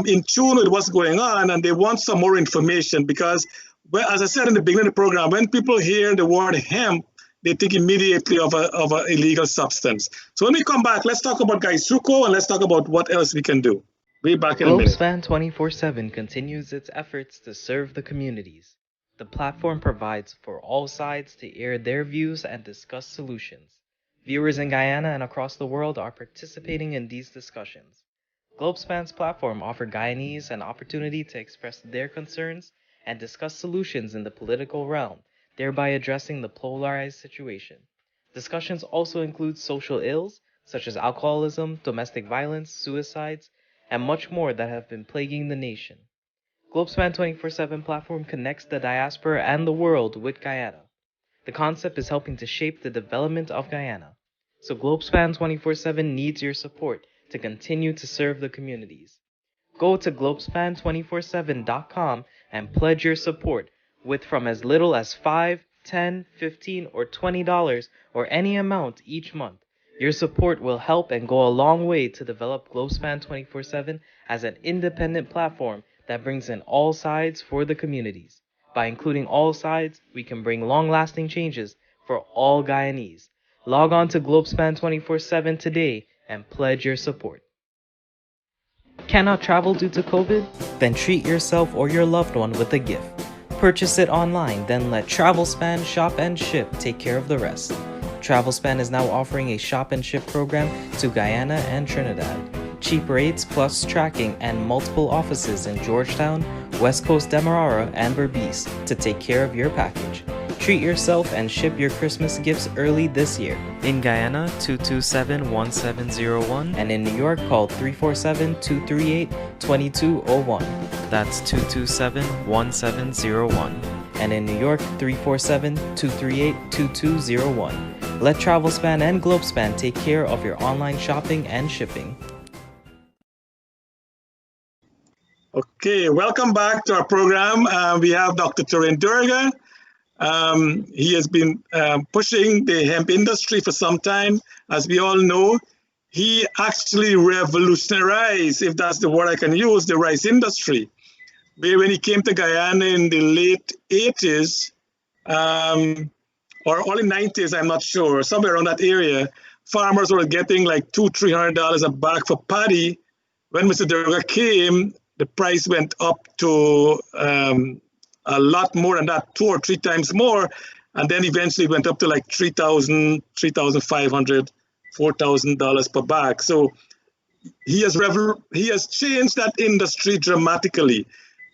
in tune with what's going on and they want some more information because, well, as I said in the beginning of the program, when people hear the word hemp, they think immediately of an illegal substance. So when we come back, let's talk about Gaisuko and let's talk about what else we can do. Be back in a minute. Globespan 24x7 continues its efforts to serve the communities. The platform provides for all sides to air their views and discuss solutions. Viewers in Guyana and across the world are participating in these discussions. Globespan's platform offers Guyanese an opportunity to express their concerns and discuss solutions in the political realm, thereby addressing the polarized situation. Discussions also include social ills, such as alcoholism, domestic violence, suicides, and much more that have been plaguing the nation. Globespan 24x7 platform connects the diaspora and the world with Guyana. The concept is helping to shape the development of Guyana. So Globespan 24x7 needs your support to continue to serve the communities. Go to globespan247.com and pledge your support with from as little as $5, $10, $15, or $20 or any amount each month. Your support will help and go a long way to develop Globespan 24x7 as an independent platform that brings in all sides for the communities. By including all sides, we can bring long-lasting changes for all Guyanese. Log on to Globespan 24x7 today and pledge your support. Cannot travel due to COVID? Then treat yourself or your loved one with a gift. Purchase it online, then let TravelSpan Shop and Ship take care of the rest. TravelSpan is now offering a shop and ship program to Guyana and Trinidad. Cheap rates plus tracking and multiple offices in Georgetown, West Coast Demerara, and Berbice to take care of your package. Treat yourself and ship your Christmas gifts early this year. In Guyana, 227-1701, and in New York, call 347-238-2201. That's 227-1701. And in New York, 347-238-2201. Let TravelSpan and Globespan take care of your online shopping and shipping. Okay, welcome back to our program. We have Dr. Turin Durga. He has been pushing the hemp industry for some time. As we all know, he actually revolutionized, if that's the word I can use, the rice industry. When he came to Guyana in the late 80s, or early 90s, I'm not sure, somewhere around that area, farmers were getting like $200-300 a bag for paddy. When Mr. Durga came, the price went up to a lot more than that, 2 or 3 times more, and then eventually went up to like $3,000, $3,500, $4,000 per bag. So he has changed that industry dramatically.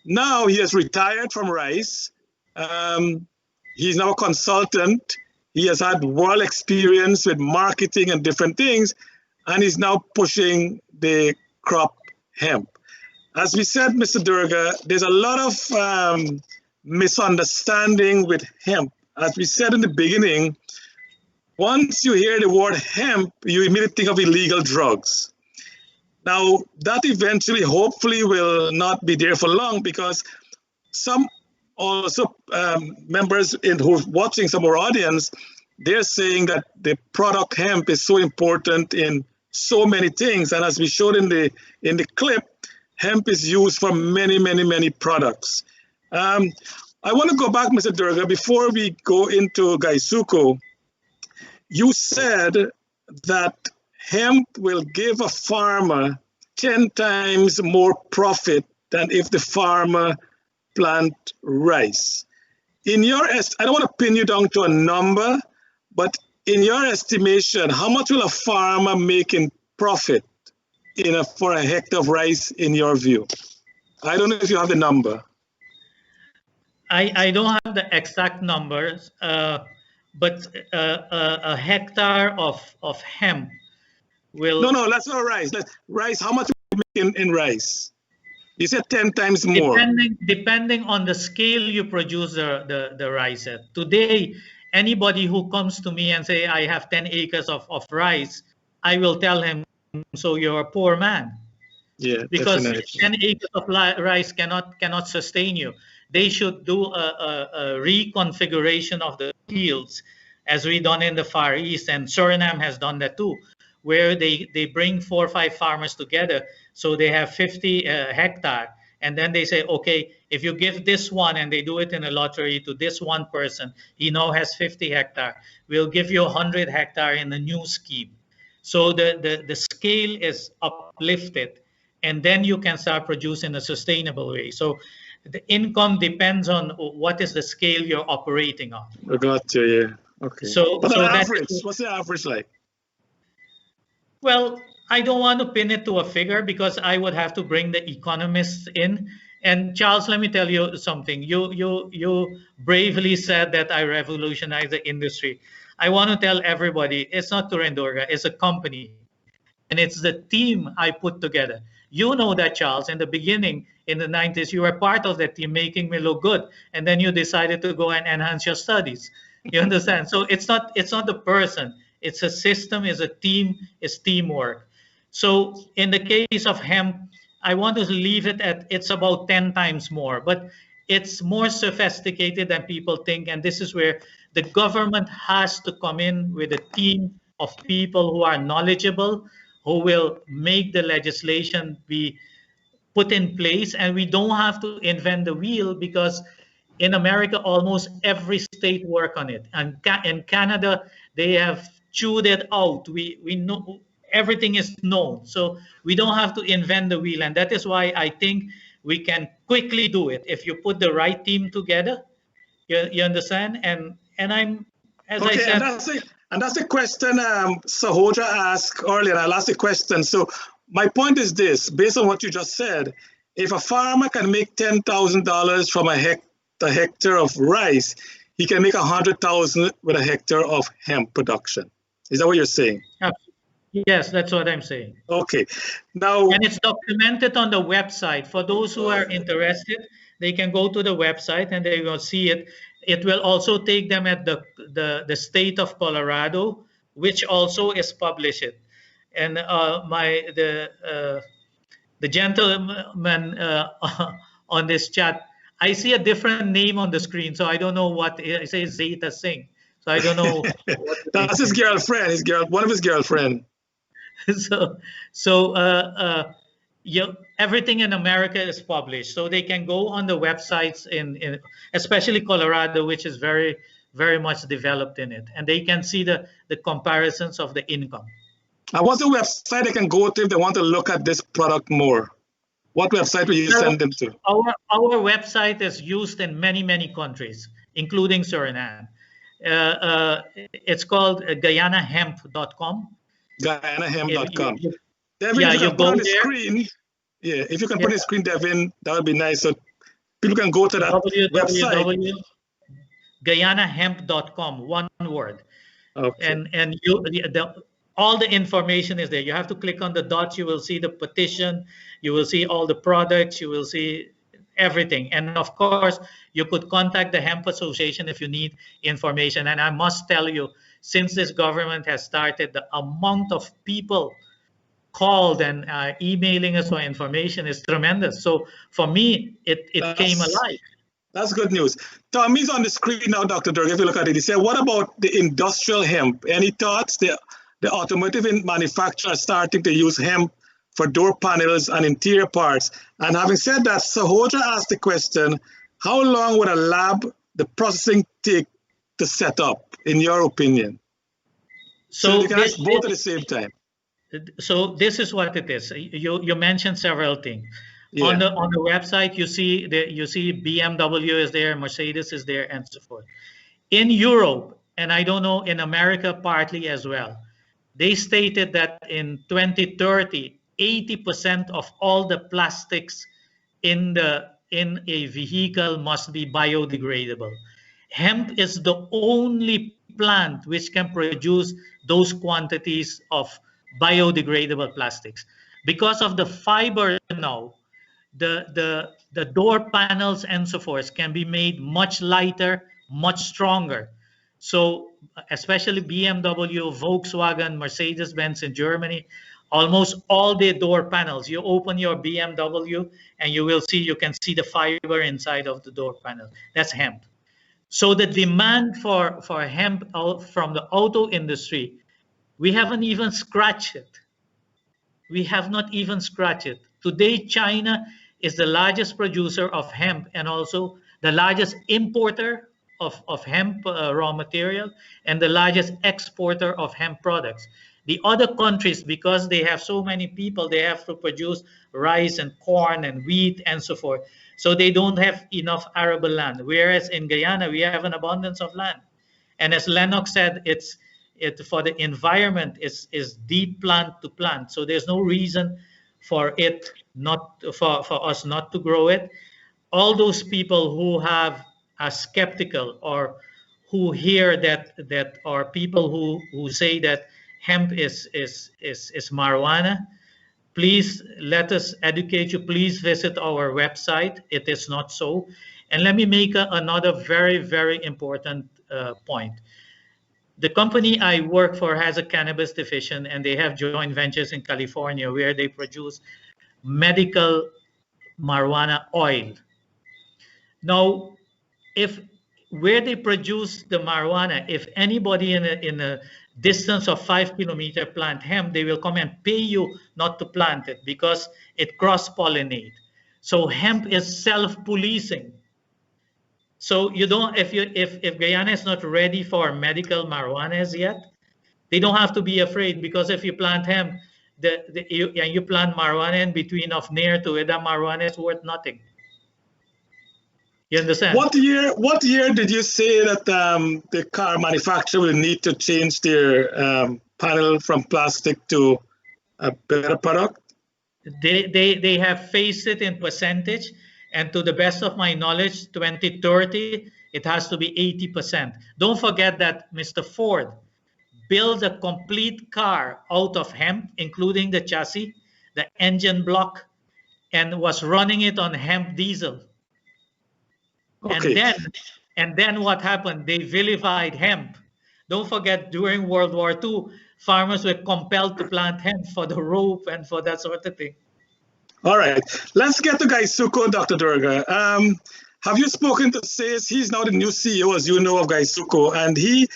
Now he has retired from rice. He's now a consultant. He has had world experience with marketing and different things, and he's now pushing the crop hemp. As we said, Mr. Durga, there's a lot of misunderstanding with hemp. As we said in the beginning, once you hear the word hemp, you immediately think of illegal drugs. Now, that eventually, hopefully, will not be there for long because some also members who are watching, some of our audience, they're saying that the product hemp is so important in so many things. And as we showed in the clip, hemp is used for many, many, many products. I want to go back, Mr. Durga, before we go into Gaisuko. You said that hemp will give a farmer 10 times more profit than if the farmer plant rice. In your I don't want to pin you down to a number, but in your estimation, how much will a farmer make in profit for a hectare of rice in your view? I don't know if you have the number. I don't have the exact numbers, but a hectare of hemp will... No, that's not rice. Rice, how much will you make in rice? You said 10 times more. Depending on the scale you produce the rice at. Today, anybody who comes to me and say, I have 10 acres of rice, I will tell him, so you're a poor man. Yeah, because definitely. 10 acres of rice cannot sustain you. They should do a reconfiguration of the fields, as we done in the Far East, and Suriname has done that too, where they bring 4 or 5 farmers together, so they have 50 hectare, and then they say, okay, if you give this one, and they do it in a lottery to this one person, he now has 50 hectare, we'll give you 100 hectare in the new scheme. So the scale is uplifted, and then you can start producing in a sustainable way. So the income depends on what is the scale you're operating on. I got you, yeah. Okay. But on average, what's the average like? Well, I don't want to pin it to a figure because I would have to bring the economists in. And Charles, let me tell you something. You bravely said that I revolutionized the industry. I want to tell everybody it's not Turendorga, it's a company. And it's the team I put together. You know that, Charles, in the beginning, in the 90s, you were part of that team making me look good. And then you decided to go and enhance your studies. You understand? So it's not the person. It's a system, it's a team, it's teamwork. So in the case of hemp, I want to leave it at it's about 10 times more, but it's more sophisticated than people think. And this is where the government has to come in with a team of people who are knowledgeable, who will make the legislation be put in place. And we don't have to invent the wheel because in America, almost every state work on it. And in Canada, they have chewed it out. We know everything is known. So we don't have to invent the wheel. And that is why I think we can quickly do it if you put the right team together. You understand? And I'm, as I said. And that's the question Sahodra asked earlier. I'll ask the question. So my point is this, based on what you just said, if a farmer can make $10,000 from a hectare of rice, he can make $100,000 with a hectare of hemp production. Is that what you're saying? Yes, that's what I'm saying. Okay. Now, and it's documented on the website. For those who are interested, they can go to the website and they will see it. It will also take them at the state of Colorado, which also is published. And the gentleman on this chat, I see a different name on the screen, so I don't know what it says. Zeta Singh, so I don't know. That's his girlfriend. One of his girlfriend. Everything in America is published, so they can go on the websites in especially Colorado, which is very, very much developed in it, and they can see the comparisons of the income. And what's the website they can go to if they want to look at this product more? What website will you send them to? Our website is used in many countries, including Suriname. It's called GuyanaHemp.com. GuyanaHemp.com. Devin, yeah, if you can put on the screen. Yeah, if you can put on the screen, Devin, that would be nice. So people can go to that website. GuyanaHemp.com, one word. Okay. And all the information is there. You have to click on the dots. You will see the petition. You will see all the products. You will see everything. And of course, you could contact the Hemp Association if you need information. And I must tell you, since this government has started, the amount of people called and emailing us for information is tremendous. So for me, it came alive. That's good news. Tommy's on the screen now, Dr. Durga. If you look at it, he said, what about the industrial hemp? Any thoughts? The automotive manufacturers starting to use hemp for door panels and interior parts. And having said that, Sahodra asked the question, how long would a lab, the processing take to set up, in your opinion? So you can ask both at the same time. So this is what it is. You mentioned several things. Yeah. On the website, you see BMW is there, Mercedes is there, and so forth. In Europe, and I don't know, in America partly as well, they stated that in 2030, 80% of all the plastics in a vehicle must be biodegradable. Hemp is the only plant which can produce those quantities of biodegradable plastics. Because of the fiber now, the door panels and so forth can be made much lighter, much stronger. So especially BMW, Volkswagen, Mercedes-Benz in Germany, almost all the door panels, you open your BMW and you can see the fiber inside of the door panel. That's hemp. So the demand for hemp from the auto industry, we haven't even scratched it. We have not even scratched it. Today, China is the largest producer of hemp and also the largest importer of hemp raw material and the largest exporter of hemp products. The other countries, because they have so many people, they have to produce rice and corn and wheat and so forth. So they don't have enough arable land. Whereas in Guyana, we have an abundance of land. And as Lennox said, for the environment is deep plant to plant. So there's no reason for it not for us not to grow it. All those people who are skeptical or who hear that are people who say that hemp is marijuana, please let us educate you. Please visit our website. It is not so. And let me make another very, very important point. The company I work for has a cannabis division, and they have joint ventures in California where they produce medical marijuana oil. Now, if where they produce the marijuana, if anybody in a distance of 5 kilometers plant hemp, they will come and pay you not to plant it because it cross-pollinate. So hemp is self-policing. So you don't, if Guyana is not ready for medical marijuana as yet, they don't have to be afraid, because if you plant hemp, you plant marijuana in between of near to it, that marijuana is worth nothing. You understand? What year did you say that the car manufacturer will need to change their panel from plastic to a better product? They have faced it in percentage, and to the best of my knowledge, 2030, it has to be 80%. Don't forget that Mr. Ford built a complete car out of hemp, including the chassis, the engine block, and was running it on hemp diesel. Okay. And then what happened? They vilified hemp. Don't forget, during World War II, farmers were compelled to plant hemp for the rope and for that sort of thing. All right, let's get to Gaisuko, Dr. Durga. Have you spoken to Says? He's now the new CEO, as you know, of Gaisuko, and he,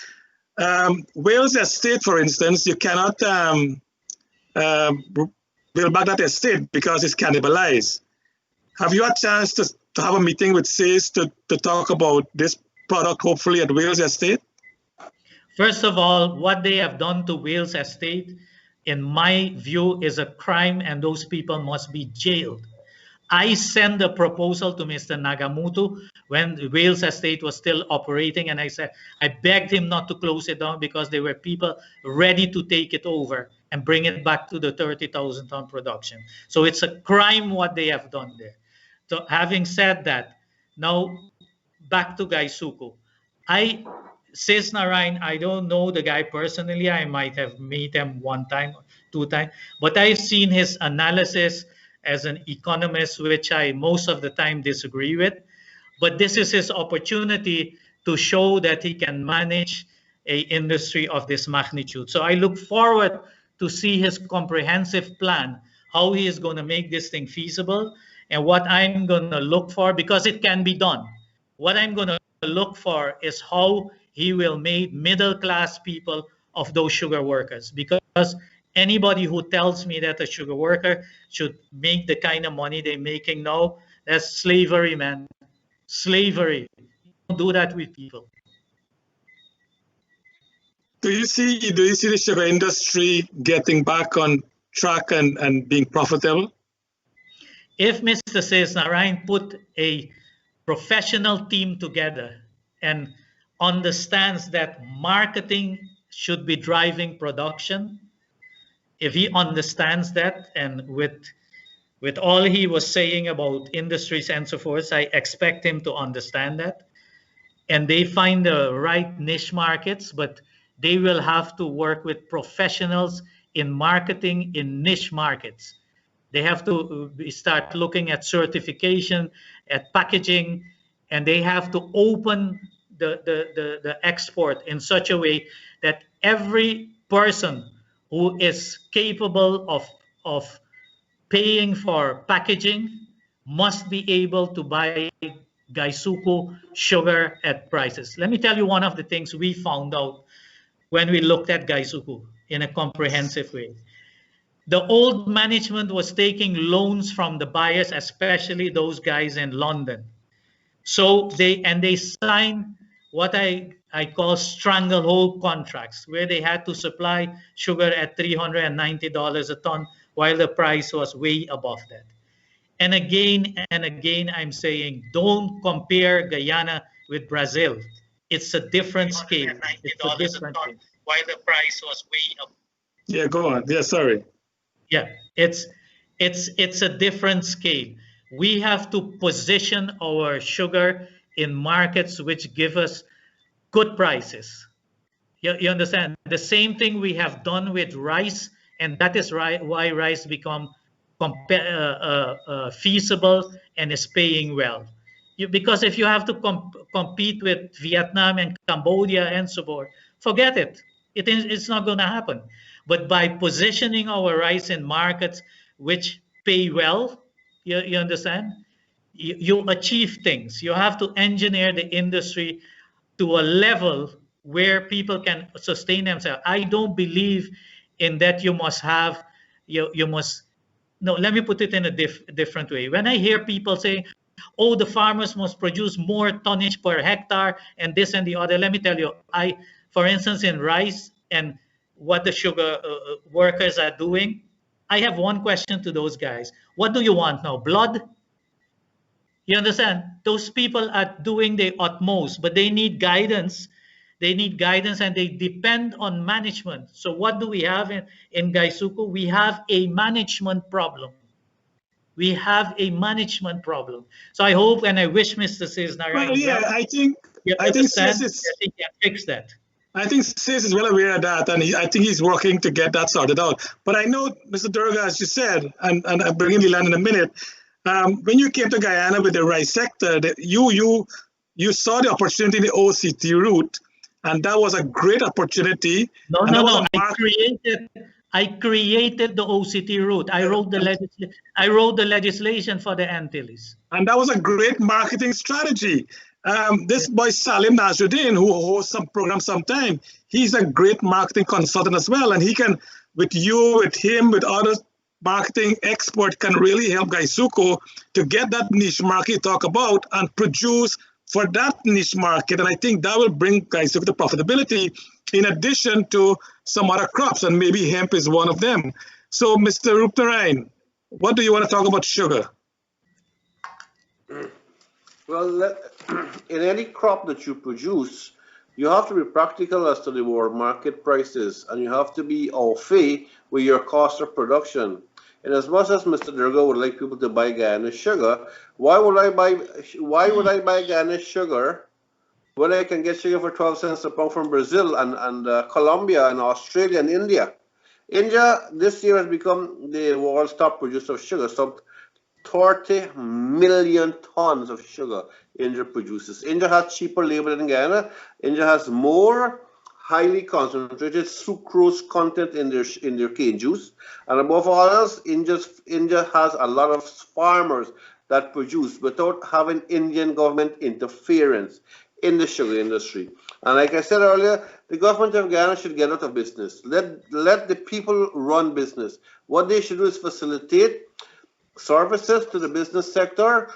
Wales Estate, for instance, you cannot build back that estate because it's cannibalized. Have you had a chance to have a meeting with Says to talk about this product, hopefully, at Wales Estate? First of all, what they have done to Wales Estate, in my view, is a crime, and those people must be jailed. I sent a proposal to Mr. Nagamutu when Wales Estate was still operating, and I said, I begged him not to close it down because there were people ready to take it over and bring it back to the 30,000 ton production. So it's a crime what they have done there. So having said that, now back to Gaisuko. Sis Narayan, I don't know the guy personally. I might have met him one time, 2 times, but I've seen his analysis as an economist, which I most of the time disagree with. But this is his opportunity to show that he can manage an industry of this magnitude. So I look forward to see his comprehensive plan, how he is going to make this thing feasible, and what I'm going to look for, because it can be done. What I'm going to look for is how he will make middle-class people of those sugar workers, because anybody who tells me that a sugar worker should make the kind of money they're making now, that's slavery, man. Slavery. Don't do that with people. Do you see the sugar industry getting back on track and being profitable? If Mr. Says Narayan put a professional team together and understands that marketing should be driving production, if he understands that, and with all he was saying about industries and so forth, I expect him to understand that. And they find the right niche markets, but they will have to work with professionals in marketing in niche markets. They have to start looking at certification, at packaging, and they have to open the export in such a way that every person who is capable of paying for packaging must be able to buy Gaisuku sugar at prices. Let me tell you one of the things we found out when we looked at Gaisuku in a comprehensive way. The old management was taking loans from the buyers, especially those guys in London. So they signed what I call stranglehold contracts, where they had to supply sugar at $390 a ton, while the price was way above that. And again, I'm saying, don't compare Guyana with Brazil. It's a different scale. It's a different thing. While the price was way up. Yeah, go on. Yeah, sorry. Yeah, it's a different scale. We have to position our sugar in markets which give us good prices. You understand? The same thing we have done with rice, and that is why rice become feasible and is paying well. Because if you have to compete with Vietnam and Cambodia and so forth, forget it. It's not going to happen. But by positioning our rice in markets which pay well, you understand? You achieve things. You have to engineer the industry to a level where people can sustain themselves. I don't believe in that you must have, you must, no, let me put it in a different way. When I hear people saying, oh, the farmers must produce more tonnage per hectare and this and the other, let me tell you, for instance, in rice and what the sugar workers are doing, I have one question to those guys. What do you want now? Blood? You understand? Those people are doing their utmost, but they need guidance. They need guidance and they depend on management. So what do we have in Gaisuku? We have a management problem. We have a management problem. So I hope and I wish Mr. Sesnarayan, Well, yeah, I think understand Sis that he can fix that. I think Sis is well aware of that, and I think he's working to get that sorted out. But I know, Mr. Durga, as you said, and I'm bringing the land in a minute, when you came to Guyana with the rice sector, you saw the opportunity in the OCT route, and that was a great opportunity. No. I created the OCT route. I wrote the legislation for the Antilles. And that was a great marketing strategy. This boy Salim Nasruddin, who hosts some program sometime, he's a great marketing consultant as well. And he can, with you, with him, with other marketing experts, can really help Gaisuku to get that niche market you talk about and produce for that niche market. And I think that will bring Gaisuku to profitability in addition to some other crops, and maybe hemp is one of them. So, Mr. Rupnarayan, what do you want to talk about sugar? Well, in any crop that you produce, you have to be practical as to the world market prices, and you have to be au fait with your cost of production. And as much as Mr. Durga would like people to buy Guyana sugar, why would I buy Guyana sugar when I can get sugar for 12 cents a pound from Brazil and Colombia and Australia and India? India this year has become the world's top producer of sugar. So 30 million tons of sugar India produces. India has cheaper labor than Guyana. India has more highly concentrated sucrose content in their cane juice. And above all else, India has a lot of farmers that produce without having Indian government interference in the sugar industry. And like I said earlier, the government of Guyana should get out of business. Let the people run business. What they should do is facilitate services to the business sector,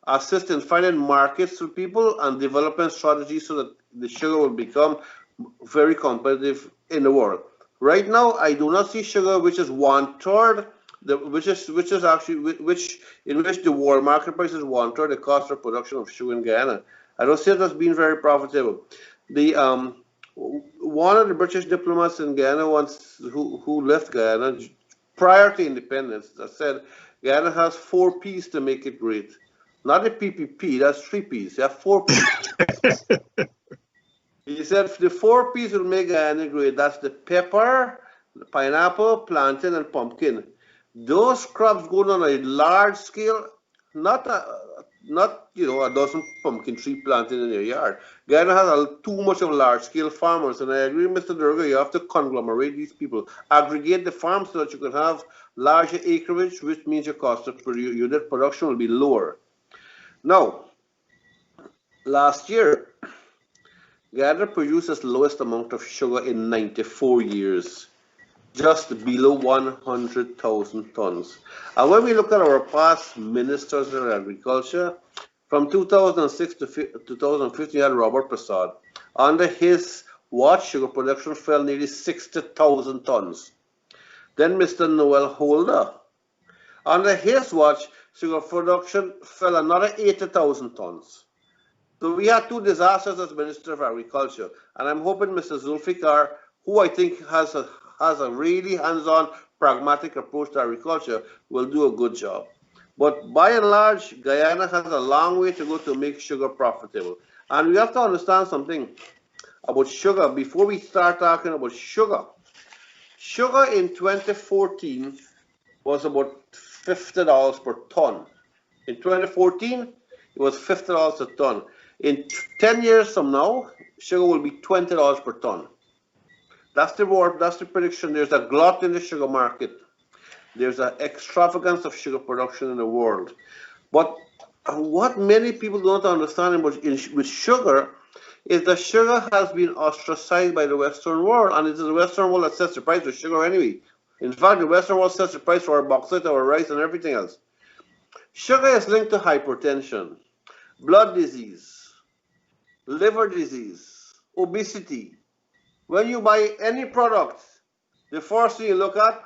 assist in finding markets for people, and development strategies so that the sugar will become very competitive in the world. Right now, I do not see sugar which is one-third, in which the world market price is one-third the cost of production of sugar in Guyana. I don't see it as being very profitable. One of the British diplomats in Guyana once who left Guyana prior to independence said Guyana has 4 P's to make it great. Not the PPP, that's 3 P's. You have 4 P's. He said the 4 P's will make Guyana great. That's the pepper, the pineapple, plantain, and pumpkin. Those crops grown on a large scale, not a dozen pumpkin tree planted in your yard. Guyana has too much of large scale farmers, and I agree with Mr. Durga, you have to conglomerate these people, aggregate the farms so that you can have larger acreage, which means your cost of unit production will be lower. Now, Last year, Guyana produced its lowest amount of sugar in 94 years, just below 100,000 tons. And when we look at our past ministers of agriculture, from 2006 to 2015, we had Robert Prasad. Under his watch, sugar production fell nearly 60,000 tons. Then Mr. Noel Holder. Under his watch, sugar production fell another 80,000 tons. So we had two disasters as Minister of Agriculture, and I'm hoping Mr. Zulfikar, who I think has a really hands-on, pragmatic approach to agriculture, will do a good job. But by and large, Guyana has a long way to go to make sugar profitable. And we have to understand something about sugar before we start talking about sugar. Sugar in 2014 was about $50 per ton. In 2014, it was $50 a ton. In 10 years from now, sugar will be $20 per ton. That's the prediction. There's a glut in the sugar market. There's an extravagance of sugar production in the world. But what many people don't understand with sugar is that sugar has been ostracized by the Western world, and it is the Western world that sets the price for sugar anyway. In fact, the Western world sets the price for our bauxite, our rice, and everything else. Sugar is linked to hypertension, blood disease, liver disease, obesity. When you buy any product, the first thing you look at,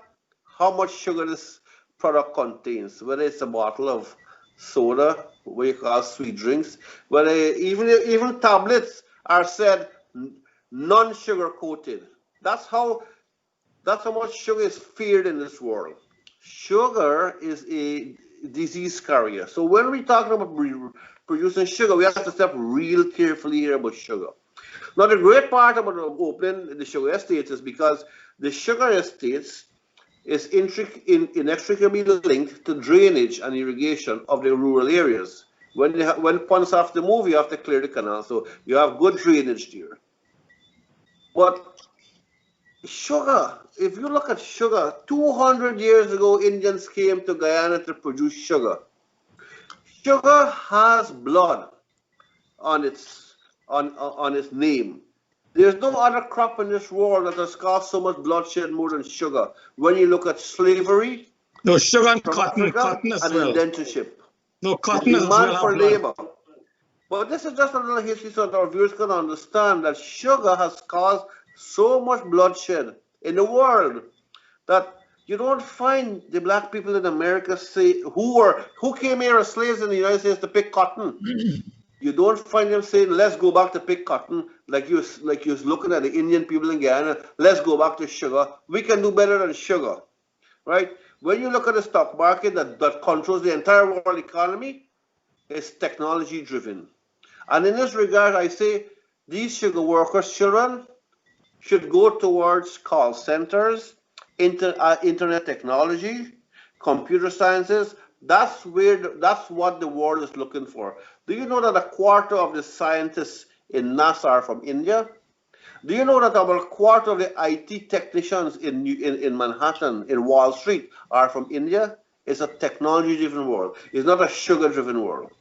how much sugar this product contains, whether it's a bottle of soda, what you call sweet drinks, whether even tablets are said non-sugar coated. That's how much sugar is feared in this world. Sugar is a disease carrier. So when we're talking about producing sugar, we have to step real carefully here about sugar. Now, the great part about opening the sugar estates is because the sugar estates is inextricably linked to drainage and irrigation of the rural areas. When ponds have to move, you have to clear the canal, so you have good drainage there. But sugar, if you look at sugar, 200 years ago, Indians came to Guyana to produce sugar. Sugar has blood on its name. There's no other crop in this world that has caused so much bloodshed more than sugar. When you look at slavery, no, sugar and cotton as and well. indentureship. No, cotton as well. Demand for labor. But this is just a little history so that our viewers can understand that sugar has caused so much bloodshed in the world that you don't find the black people in America say who came here as slaves in the United States to pick cotton. You don't find them saying, let's go back to pick cotton, like you was looking at the Indian people in Guyana, let's go back to sugar. We can do better than sugar, right? When you look at the stock market that controls the entire world economy, it's technology driven. And in this regard, I say these sugar workers' children should go towards call centers, internet technology, computer sciences. That's what the world is looking for. Do you know that a quarter of the scientists in NASA are from India? Do you know that about a quarter of the IT technicians in Manhattan, in Wall Street, are from India? It's a technology-driven world. It's not a sugar-driven world.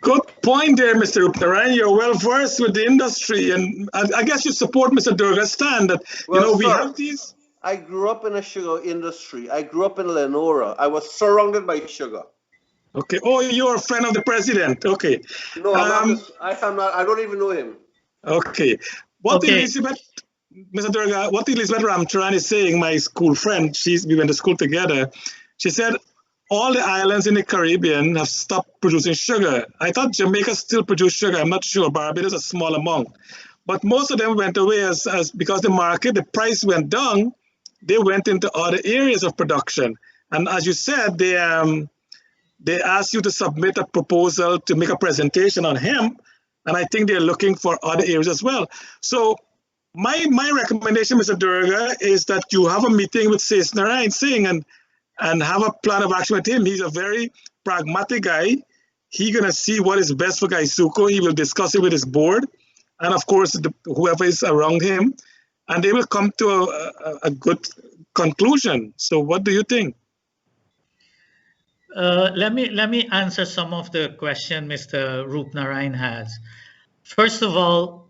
Good point there, Mr. Uptaran. You're well versed with the industry, and I guess you support Mr. Durga's stand that we have these. I grew up in a sugar industry. I grew up in Lenora. I was surrounded by sugar. Okay. Oh, you're a friend of the president. Okay. No, I am not. I don't even know him. Okay. Mr. Durga, what Elizabeth Ramcharan is saying, my school friend, we went to school together. She said all the islands in the Caribbean have stopped producing sugar. I thought Jamaica still produced sugar. I'm not sure. Barbados a small amount. But most of them went away as because the price went down, they went into other areas of production. And as you said, they asked you to submit a proposal to make a presentation on hemp. And I think they're looking for other areas as well. So my recommendation, Mr. Durga, is that you have a meeting with Seth Narayan Singh and have a plan of action with him. He's a very pragmatic guy. He's going to see what is best for Gaisuko. He will discuss it with his board. And of course, whoever is around him. And they will come to a good conclusion. So what do you think? Let me answer some of the question Mr. Rupnarayan has. First of all,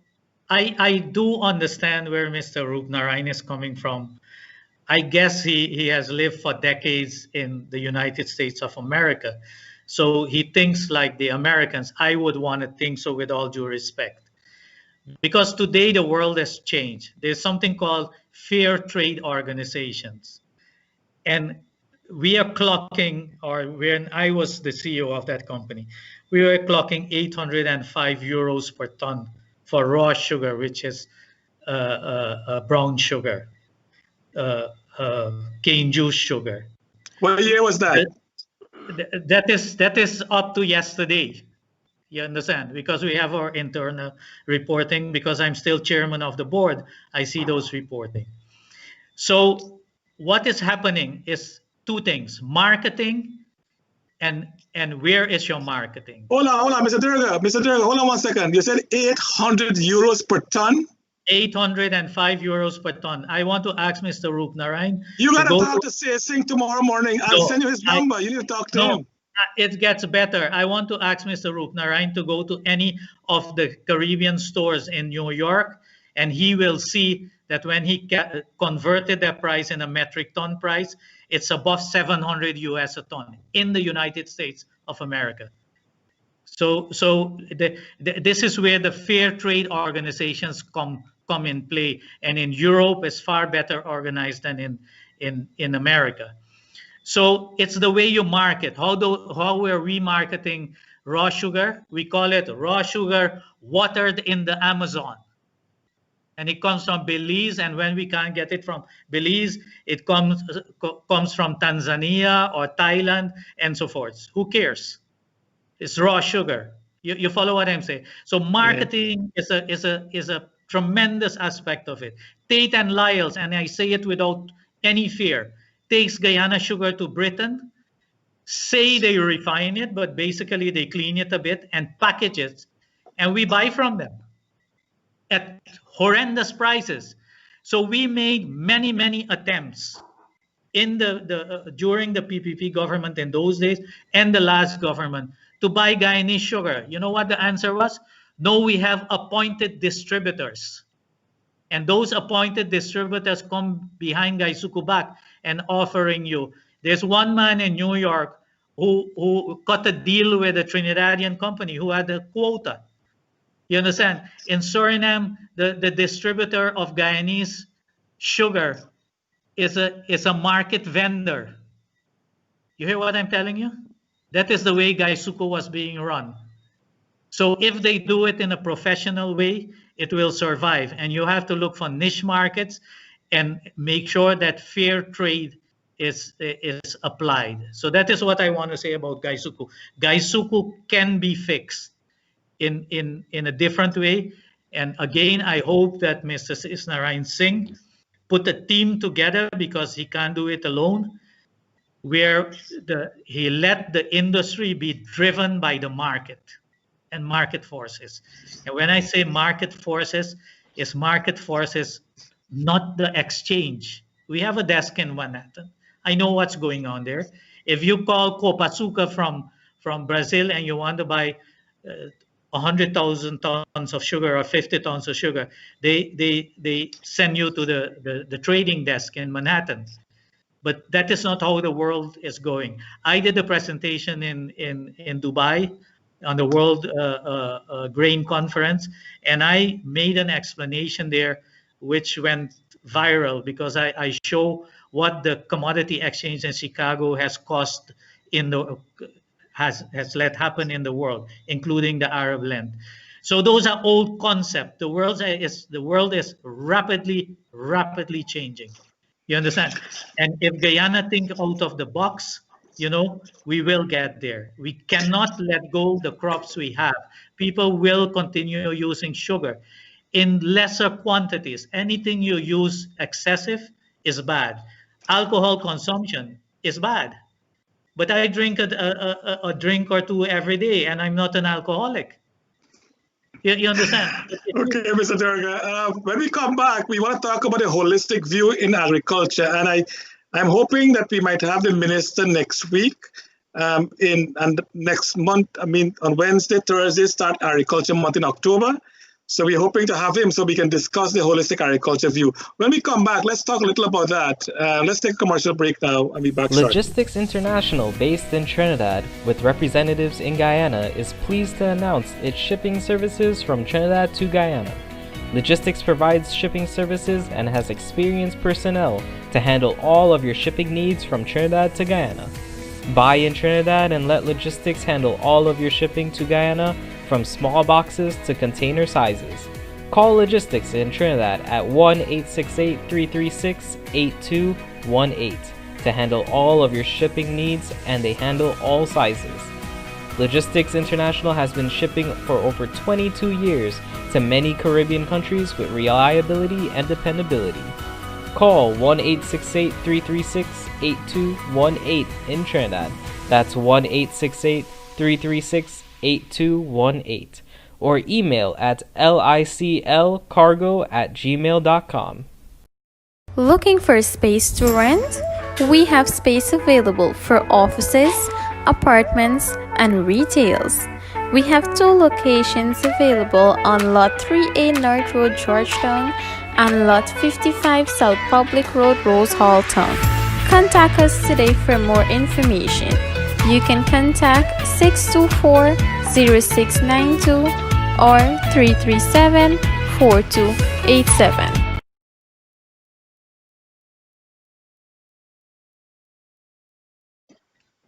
I do understand where Mr. Rupnarayan is coming from. I guess he has lived for decades in the United States of America. So he thinks like the Americans. I would want to think so, with all due respect. Because today the world has changed. There's something called fair trade organizations. And we are clocking, or when I was the CEO of that company, we were clocking 805 euros per ton for raw sugar, which is brown sugar, cane juice sugar. What year was that? That is up to yesterday. You understand? Because we have our internal reporting, because I'm still chairman of the board, I see those reporting. So what is happening is two things: marketing and where is your marketing? Hold on, Mr. Durga, hold on 1 second. You said 800 euros per ton? 805 euros per ton. I want to ask Mr. Rupnarayan. You got to talk to Singh tomorrow morning. I'll send you his number. You need to talk to him. It gets better. I want to ask Mr. Rupnarayan to go to any of the Caribbean stores in New York, and he will see that when he converted the price in a metric ton price, it's above 700 US a ton in the United States of America. So this is where the fair trade organizations come in play, and in Europe it's far better organized than in America. So it's the way you market. How we're remarketing raw sugar? We call it raw sugar watered in the Amazon. And it comes from Belize, and when we can't get it from Belize, it comes from Tanzania or Thailand and so forth. Who cares? It's raw sugar. You follow what I'm saying? So marketing is a tremendous aspect of it. Tate and Lyle's, and I say it without any fear, takes Guyana sugar to Britain, say they refine it, but basically they clean it a bit and package it, and we buy from them at horrendous prices. So we made many attempts in during the PPP government in those days and the last government to buy Guyanese sugar. You know what the answer was? No, we have appointed distributors. And those appointed distributors come behind Gaisuku back and offering you. There's one man in New York who cut a deal with a Trinidadian company who had a quota. You understand? In Suriname, the distributor of Guyanese sugar is a market vendor. You hear what I'm telling you? That is the way Gaisuku was being run. So if they do it in a professional way, it will survive. And you have to look for niche markets and make sure that fair trade is applied. So that is what I want to say about Gaisuku. Gaisuku can be fixed in a different way. And again, I hope that Mr. Isnarayan Singh put a team together, because he can't do it alone, where he let the industry be driven by the market and market forces. And when I say market forces, it's market forces, not the exchange. We have a desk in Manhattan. I know what's going on there. If you call Copasuca from Brazil and you want to buy 100,000 tons of sugar or 50 tons of sugar, they send you to the trading desk in Manhattan. But that is not how the world is going. I did a presentation in Dubai on the World Grain Conference, and I made an explanation there which went viral, because I show what the commodity exchange in Chicago has cost has let happen in the world, including the Arab Lent. So those are old concepts. The world is rapidly changing. You understand? And if Guyana think out of the box, we will get there. We cannot let go the crops we have. People will continue using sugar in lesser quantities. Anything you use excessive is bad. Alcohol consumption is bad. But I drink a drink or two every day, and I'm not an alcoholic. You understand? Okay, Mr. Durga. When we come back, we want to talk about a holistic view in agriculture, and I'm hoping that we might have the minister next week, and next month, on Wednesday, Thursday, start Agriculture Month in October. So we're hoping to have him so we can discuss the holistic agriculture view. When we come back, let's talk a little about that. Let's take a commercial break now and be back shortly. Logistics International, based in Trinidad, with representatives in Guyana, is pleased to announce its shipping services from Trinidad to Guyana. Logistics provides shipping services and has experienced personnel to handle all of your shipping needs from Trinidad to Guyana. Buy in Trinidad and let Logistics handle all of your shipping to Guyana, from small boxes to container sizes. Call Logistics in Trinidad at 1-868-336-8218 to handle all of your shipping needs, and they handle all sizes. Logistics International has been shipping for over 22 years to many Caribbean countries with reliability and dependability. Call 1-868-336-8218 in Trinidad. That's 1-868-336-8218. Or email at liclcargo@gmail.com. Looking for a space to rent? We have space available for offices, apartments, and retails. We have 2 locations available on Lot 3A North Road, Georgetown, and Lot 55 South Public Road, Rose Hall Town. Contact us today for more information. You can contact 624-0692 or 337-4287.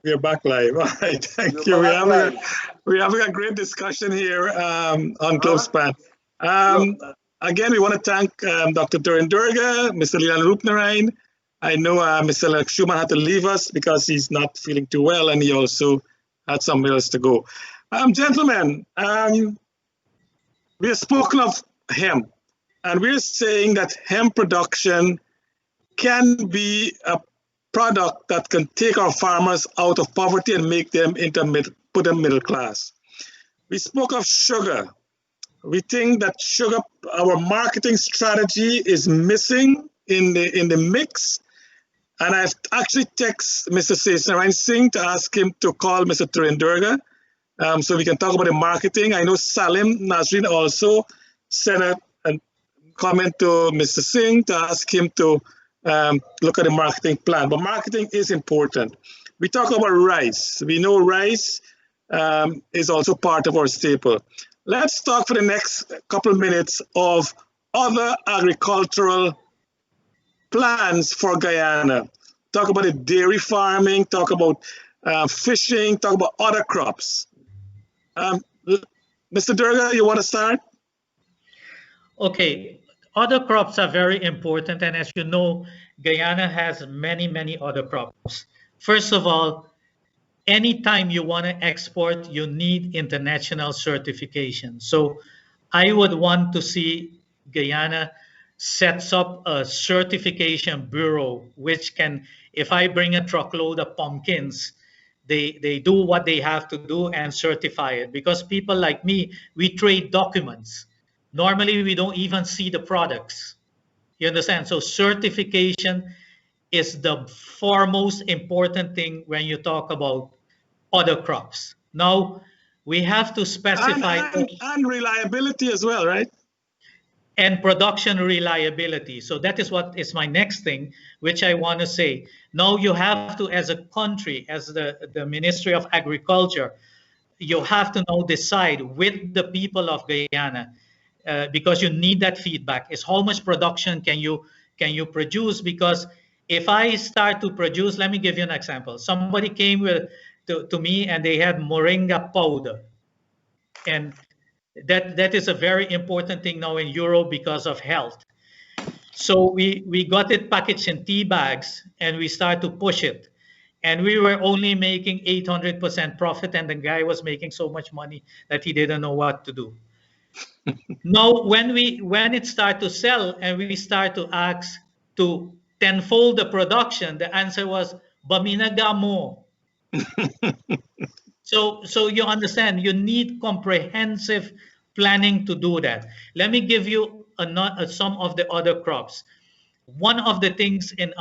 We are back live. All right, thank you. We're having a great discussion here on Globespan. Again, we want to thank Dr. Durin Durga, Mr. Leland Rupnarain. I know Mr. Lennox Shuman had to leave us because he's not feeling too well, and he also had somewhere else to go. Gentlemen, we have spoken of hemp, and we're saying that hemp production can be a product that can take our farmers out of poverty and make them put them middle class. We spoke of sugar. We think that sugar, our marketing strategy is missing in the mix. And I've actually texted Mr. Sesnarain Singh to ask him to call Mr. Durin Durga so we can talk about the marketing. I know Salim Nasrin also sent a comment to Mr. Singh to ask him to look at the marketing plan. But marketing is important. We talk about rice. We know rice is also part of our staple. Let's talk for the next couple of minutes of other agricultural plans for Guyana. Talk about the dairy farming, talk about fishing, talk about other crops. Mr. Durga, you want to start? Okay. Other crops are very important, and as you know, Guyana has many, many other crops. First of all, anytime you want to export, you need international certification. So I would want to see Guyana sets up a certification bureau, which can, if I bring a truckload of pumpkins, they do what they have to do and certify it. Because people like me, we trade documents. Normally, we don't even see the products. You understand? So certification is the foremost important thing when you talk about other crops. Now, we have to specify... And reliability as well, right? And production reliability. So that is what is my next thing, which I want to say. Now you have to, as a country, as the Ministry of Agriculture, you have to now decide with the people of Guyana, because you need that feedback, is how much production can you produce? Because if I start to produce, let me give you an example. Somebody came to me and they had moringa powder. And that is a very important thing now in Europe because of health. So we got it packaged in tea bags and we started to push it. And we were only making 800% profit, and the guy was making so much money that he didn't know what to do. Now, when it started to sell and we start to ask to tenfold the production, the answer was "Baminaga mo." So you understand, you need comprehensive planning to do that. Let me give you some of the other crops. One of the things in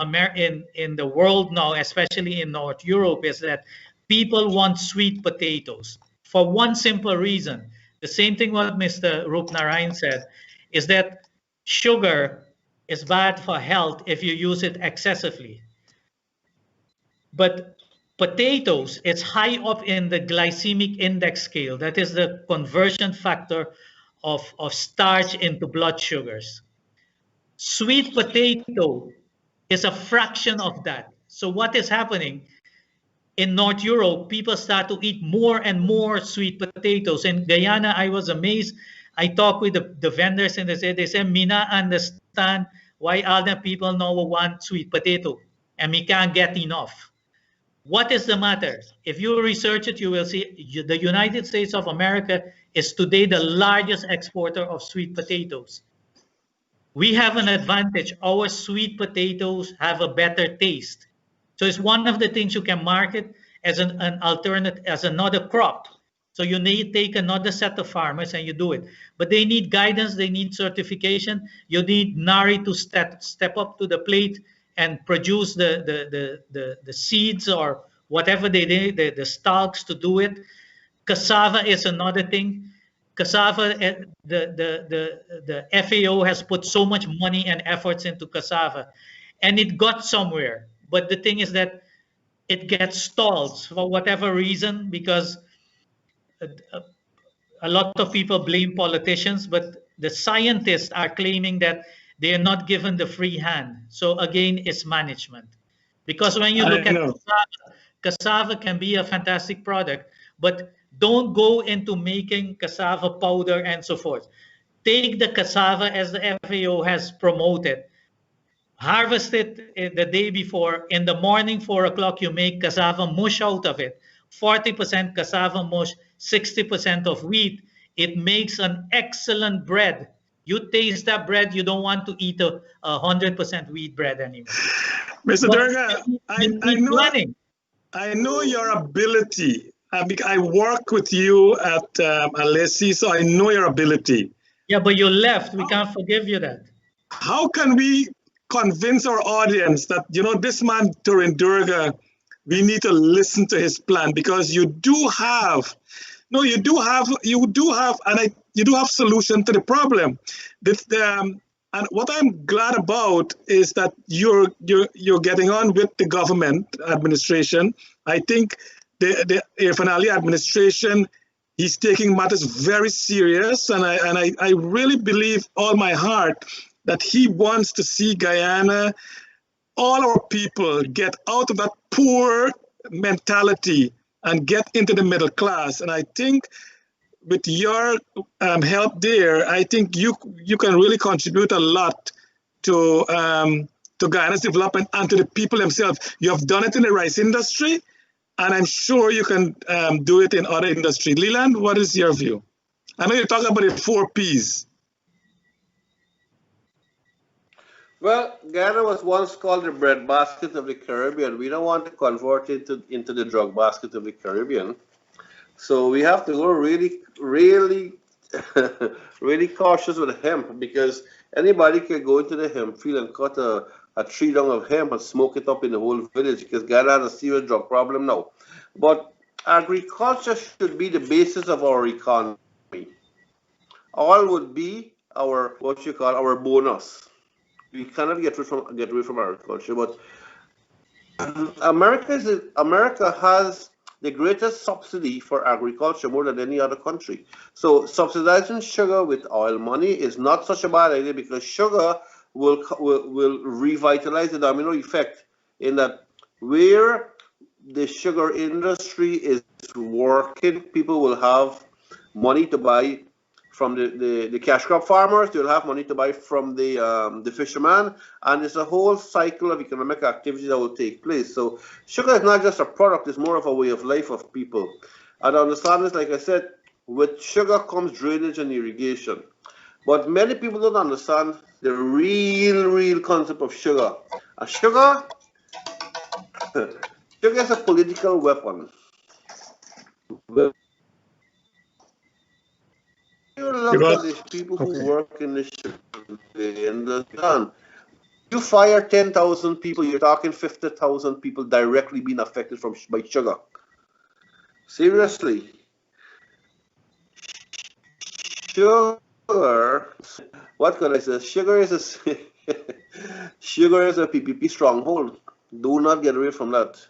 the world now, especially in North Europe, is that people want sweet potatoes for one simple reason. The same thing what Mr. Rupnarayan said is that sugar is bad for health if you use it excessively. But potatoes, it's high up in the glycemic index scale. That is the conversion factor of starch into blood sugars. Sweet potato is a fraction of that. So what is happening? In North Europe, people start to eat more and more sweet potatoes. In Guyana, I was amazed. I talked with the vendors and they said, Mina understand why other people now want sweet potato and we can't get enough. What is the matter? If you research it, you will see the United States of America is today the largest exporter of sweet potatoes. We have an advantage. Our sweet potatoes have a better taste. So it's one of the things you can market as an alternate, as another crop. So you need take another set of farmers and you do it. But they need guidance, they need certification. You need NARI to step up to the plate and produce the seeds or whatever they need, the stalks to do it. Cassava is another thing. Cassava, the FAO has put so much money and efforts into cassava, and it got somewhere. But the thing is that it gets stalled for whatever reason, because a lot of people blame politicians, but the scientists are claiming that they are not given the free hand. So again, it's management. Because when you look at cassava can be a fantastic product, but don't go into making cassava powder and so forth. Take the cassava as the FAO has promoted. Harvest it the day before. In the morning, 4 o'clock, you make cassava mush out of it. 40% cassava mush, 60% of wheat. It makes an excellent bread. You taste that bread, you don't want to eat a 100% wheat bread anymore. Mr. Durga, I know your ability. I work with you at Alessi, so I know your ability. Yeah, but you left. We can't forgive you that. How can we convince our audience that, you know, this man, Turin Durga, we need to listen to his plan? Because you do have solution to the problem. And what I'm glad about is that you're getting on with the government administration. I think the Irfaan Ali administration, he's taking matters very serious, and I really believe all my heart that he wants to see Guyana, all our people, get out of that poor mentality and get into the middle class. And I think with your help there, I think you can really contribute a lot to Guyana's development and to the people themselves. You have done it in the rice industry, and I'm sure you can do it in other industries. Leland, what is your view? I know you're talking about the 4 Ps. Well, Guyana was once called the breadbasket of the Caribbean. We don't want to convert it into the drug basket of the Caribbean. So we have to go really, really, really cautious with hemp, because anybody can go into the hemp field and cut a tree down of hemp and smoke it up in the whole village, because Guyana has a serious drug problem now. But agriculture should be the basis of our economy. All would be our, our bonus. We cannot get away from agriculture, but America has the greatest subsidy for agriculture, more than any other country. So subsidizing sugar with oil money is not such a bad idea, because sugar will revitalize the domino effect, in that where the sugar industry is working, people will have money to buy from the cash crop farmers. They'll have money to buy from the fisherman, and it's a whole cycle of economic activity that will take place. So sugar is not just a product, it's more of a way of life of people. And understand this, like I said, with sugar comes drainage and irrigation. But many people don't understand the real concept of sugar. And sugar is a political weapon. You look at these people who work in the sugar industry. You fire 10,000 people, you're talking 50,000 people directly being affected by sugar. Seriously. Sugar, what could I say? Sugar is a sugar is a PPP stronghold. Do not get away from that.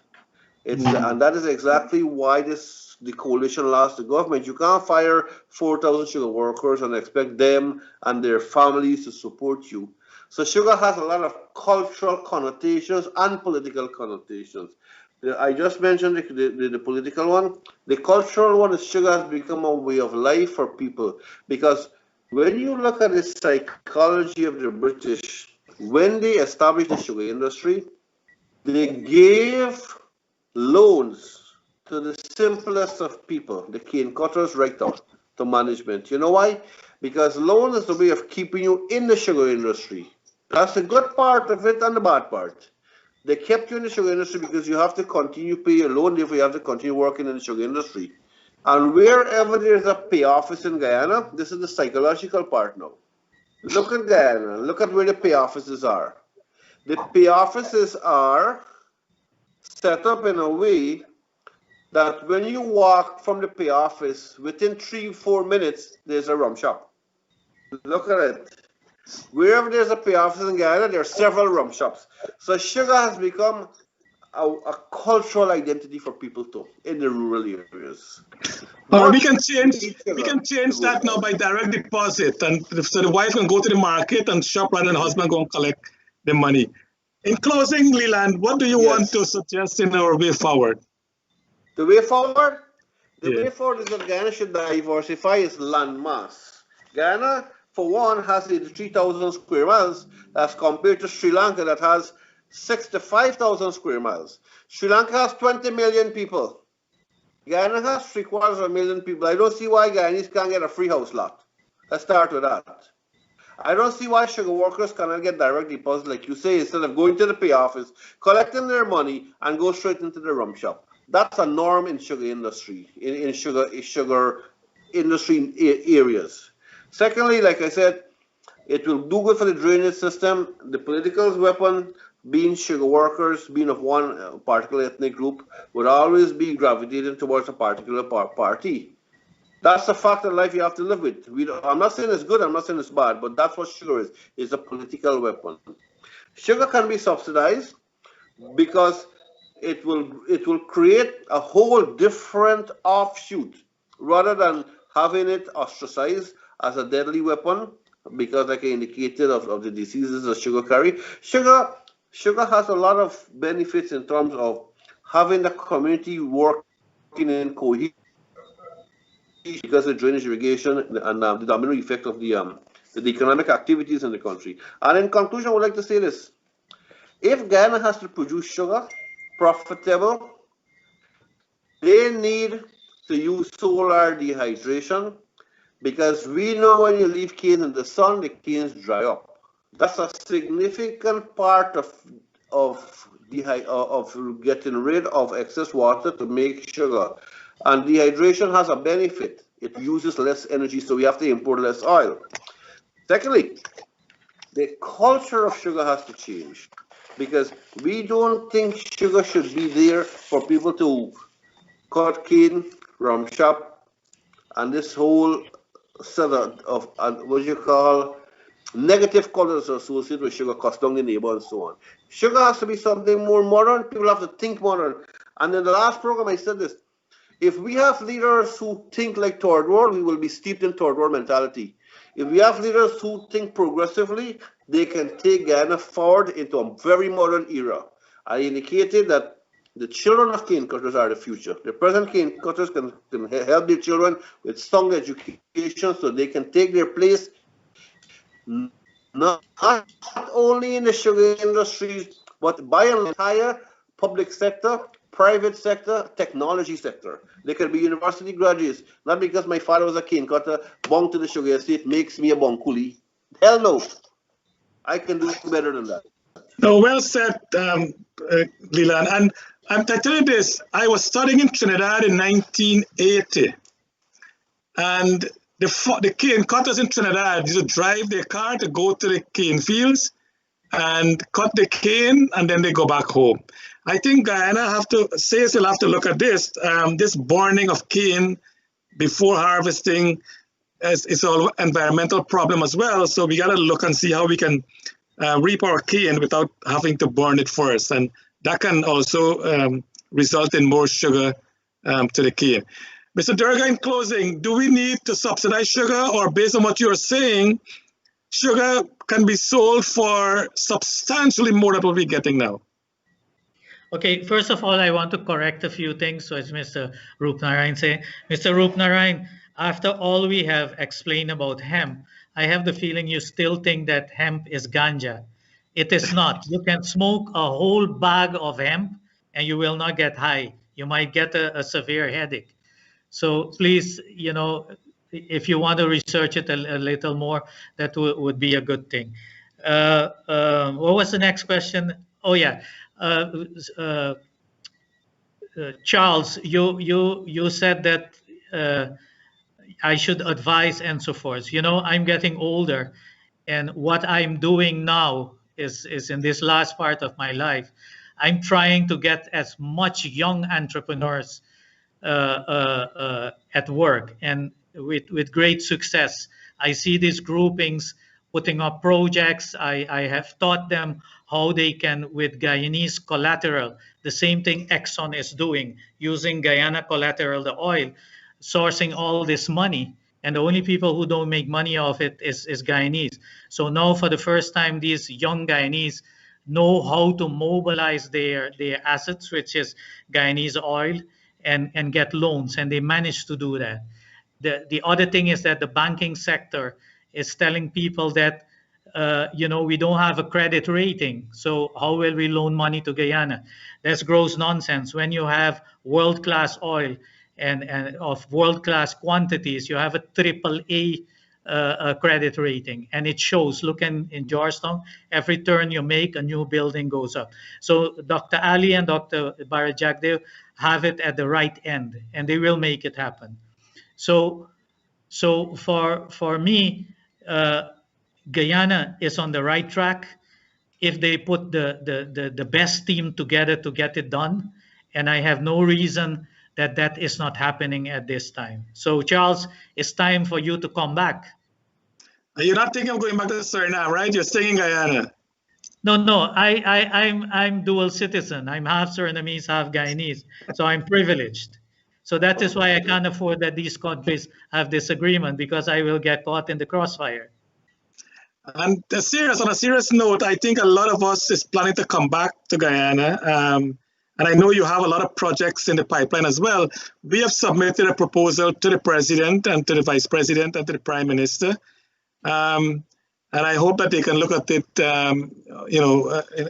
And that is exactly why the coalition lost the government. You can't fire 4,000 sugar workers and expect them and their families to support you. So sugar has a lot of cultural connotations and political connotations. I just mentioned the political one. The cultural one is sugar has become a way of life for people, because when you look at the psychology of the British, when they established the sugar industry, they gave loans to the simplest of people, the cane cutters, right up to management. You know why? Because loan is the way of keeping you in the sugar industry. That's the good part of it and the bad part. They kept you in the sugar industry because you have to continue pay your loan, therefore you have to continue working in the sugar industry. And wherever there's a pay office in Guyana, this is the psychological part now. Look at Guyana, look at where the pay offices are. The pay offices are set up in a way that when you walk from the pay office, within 3-4 minutes, there's a rum shop. Look at it. Wherever there's a pay office in Guyana, there are several rum shops. So sugar has become a cultural identity for people too in the rural areas. We can change that now by direct deposit, and so the wife can go to the market and shop rather than the husband go and collect the money. In closing, Leland, what do you want to suggest in our way forward? The way forward? The way forward is that Guyana should diversify its land mass. Guyana, for one, has 83,000 square miles as compared to Sri Lanka that has 65,000 square miles. Sri Lanka has 20 million people. Guyana has 750,000 people. I don't see why Guyanese can't get a free house lot. Let's start with that. I don't see why sugar workers cannot get direct deposit, like you say, instead of going to the pay office, collecting their money, and go straight into the rum shop. That's a norm in sugar industry, in sugar industry areas. Secondly, like I said, it will do good for the drainage system. The political weapon, being sugar workers, being of one particular ethnic group, would always be gravitating towards a particular party. That's a fact of life you have to live with. I'm not saying it's good, I'm not saying it's bad, but that's what sugar is. It's a political weapon. Sugar can be subsidized because it will create a whole different offshoot rather than having it ostracized as a deadly weapon, because like I indicated of the diseases that sugar carry. Sugar has a lot of benefits in terms of having the community working in cohesion because of drainage, irrigation, and the domino effect of the economic activities in the country. And in conclusion, I would like to say this. If Guyana has to produce sugar profitable, they need to use solar dehydration, because we know when you leave cane in the sun, the canes dry up. That's a significant part of getting rid of excess water to make sugar. And dehydration has a benefit. It uses less energy, so we have to import less oil. Secondly, the culture of sugar has to change, because we don't think sugar should be there for people to cut cane, rum shop, and this whole set of what you call negative colors associated with sugar, cost down the neighbor and so on. Sugar has to be something more modern. People have to think modern. And in the last program, I said this. If we have leaders who think like third world, we will be steeped in third world mentality. If we have leaders who think progressively, they can take Guyana forward into a very modern era. I indicated that the children of cane cutters are the future. The present cane cutters can help their children with sound education so they can take their place not only in the sugar industry, but by and large, entire public sector, private sector, technology sector. They can be university graduates, not because my father was a cane cutter, bound to the sugar estate makes me a bon coolie. Hell no. I can do better than that. No, well said, Leland. And I'm telling you this, I was studying in Trinidad in 1980. And the cane cutters in Trinidad used to drive their car to go to the cane fields. and cut the cane, and then they go back home. I think Guyana SACE will have to look at this. This burning of cane before harvesting is an environmental problem as well. So we got to look and see how we can reap our cane without having to burn it first. And that can also result in more sugar to the cane. Mr. Durga, in closing, do we need to subsidize sugar, or based on what you're saying, sugar can be sold for substantially more than what we're getting now? Okay, first of all, I want to correct a few things. So as Mr. Roopnarayan said, Mr. Roopnarayan, after all we have explained about hemp, I have the feeling you still think that hemp is ganja. It is not. You can smoke a whole bag of hemp and you will not get high. You might get a severe headache. So please, if you want to research it a little more, that would be a good thing. What was the next question? Oh yeah, Charles, you said that I should advise and so forth. I'm getting older, and what I'm doing now is in this last part of my life, I'm trying to get as much young entrepreneurs at work, and with great success. I see these groupings putting up projects. I have taught them how they can, with Guyanese collateral, the same thing Exxon is doing, using Guyana collateral, the oil, sourcing all this money. And the only people who don't make money off it is Guyanese. So now for the first time, these young Guyanese know how to mobilize their assets, which is Guyanese oil, and get loans, and they manage to do that. The other thing is that the banking sector is telling people that we don't have a credit rating, so how will we loan money to Guyana? That's gross nonsense. When you have world-class oil and of world-class quantities, you have a AAA credit rating, and it shows. Look in Georgetown, every turn you make, a new building goes up. So Dr. Ali and Dr. Barajagdev have it at the right end, and they will make it happen. So for me, Guyana is on the right track if they put the best team together to get it done, and I have no reason that is not happening at this time. So Charles, it's time for you to come back. You're not thinking of going back to Suriname, right? You're staying in Guyana. No, I'm dual citizen. I'm half Surinamese, half Guyanese, so I'm privileged. So that is why I can't afford that these countries have disagreement, because I will get caught in the crossfire. And on a serious note, I think a lot of us is planning to come back to Guyana. And I know you have a lot of projects in the pipeline as well. We have submitted a proposal to the president and to the vice president and to the prime minister. And I hope that they can look at it,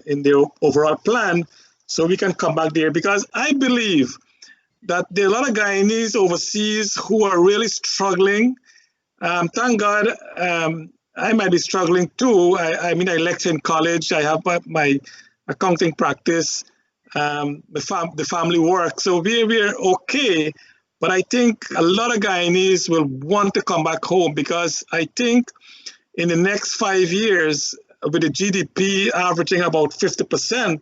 in their overall plan, so we can come back there. Because I believe that there are a lot of Guyanese overseas who are really struggling. Thank God, I might be struggling too. I lecture in college. I have my accounting practice, the family work. So we're okay. But I think a lot of Guyanese will want to come back home, because I think in the next 5 years, with the GDP averaging about 50%,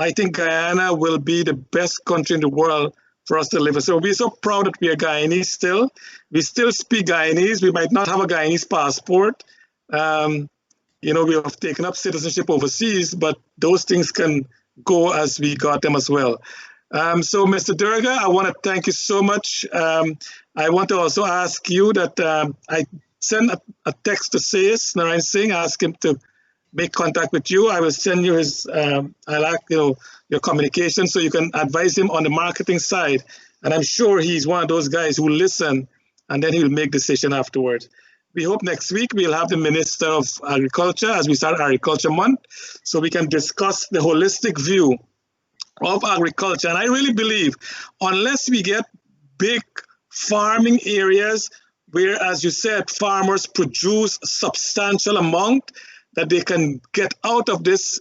I think Guyana will be the best country in the world for us to live in. So we're so proud that we are Guyanese still. We still speak Guyanese. We might not have a Guyanese passport. We have taken up citizenship overseas, but those things can go as we got them as well. So Mr. Durga, I want to thank you so much. I want to also ask you that I send a text to SACE, Narayan Singh, ask him to make contact with you. I will send you his, your communication, so you can advise him on the marketing side. And I'm sure he's one of those guys who listen, and then he'll make decision afterwards. We hope next week we'll have the Minister of Agriculture as we start Agriculture Month, so we can discuss the holistic view of agriculture. And I really believe unless we get big farming areas where, as you said, farmers produce a substantial amount that they can get out of this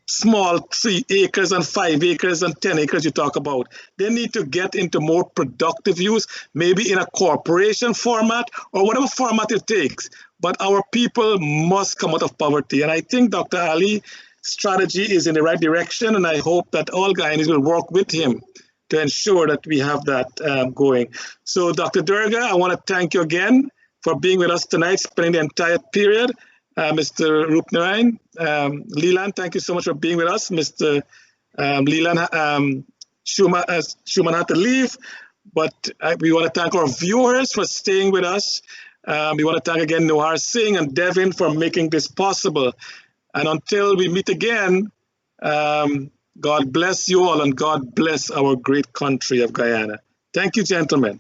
small 3 acres and 5 acres and 10 acres you talk about. They need to get into more productive use, maybe in a corporation format or whatever format it takes. But our people must come out of poverty. And I think Dr. Ali's strategy is in the right direction, and I hope that all Guyanese will work with him to ensure that we have that going. So Dr. Durga, I want to thank you again for being with us tonight, spending the entire period. Mr. Rupnarayan, Leland, thank you so much for being with us. Mr. Leland Shuman had to leave, but we want to thank our viewers for staying with us. We want to thank again Nohar Singh and Devin for making this possible. And until we meet again, God bless you all and God bless our great country of Guyana. Thank you, gentlemen.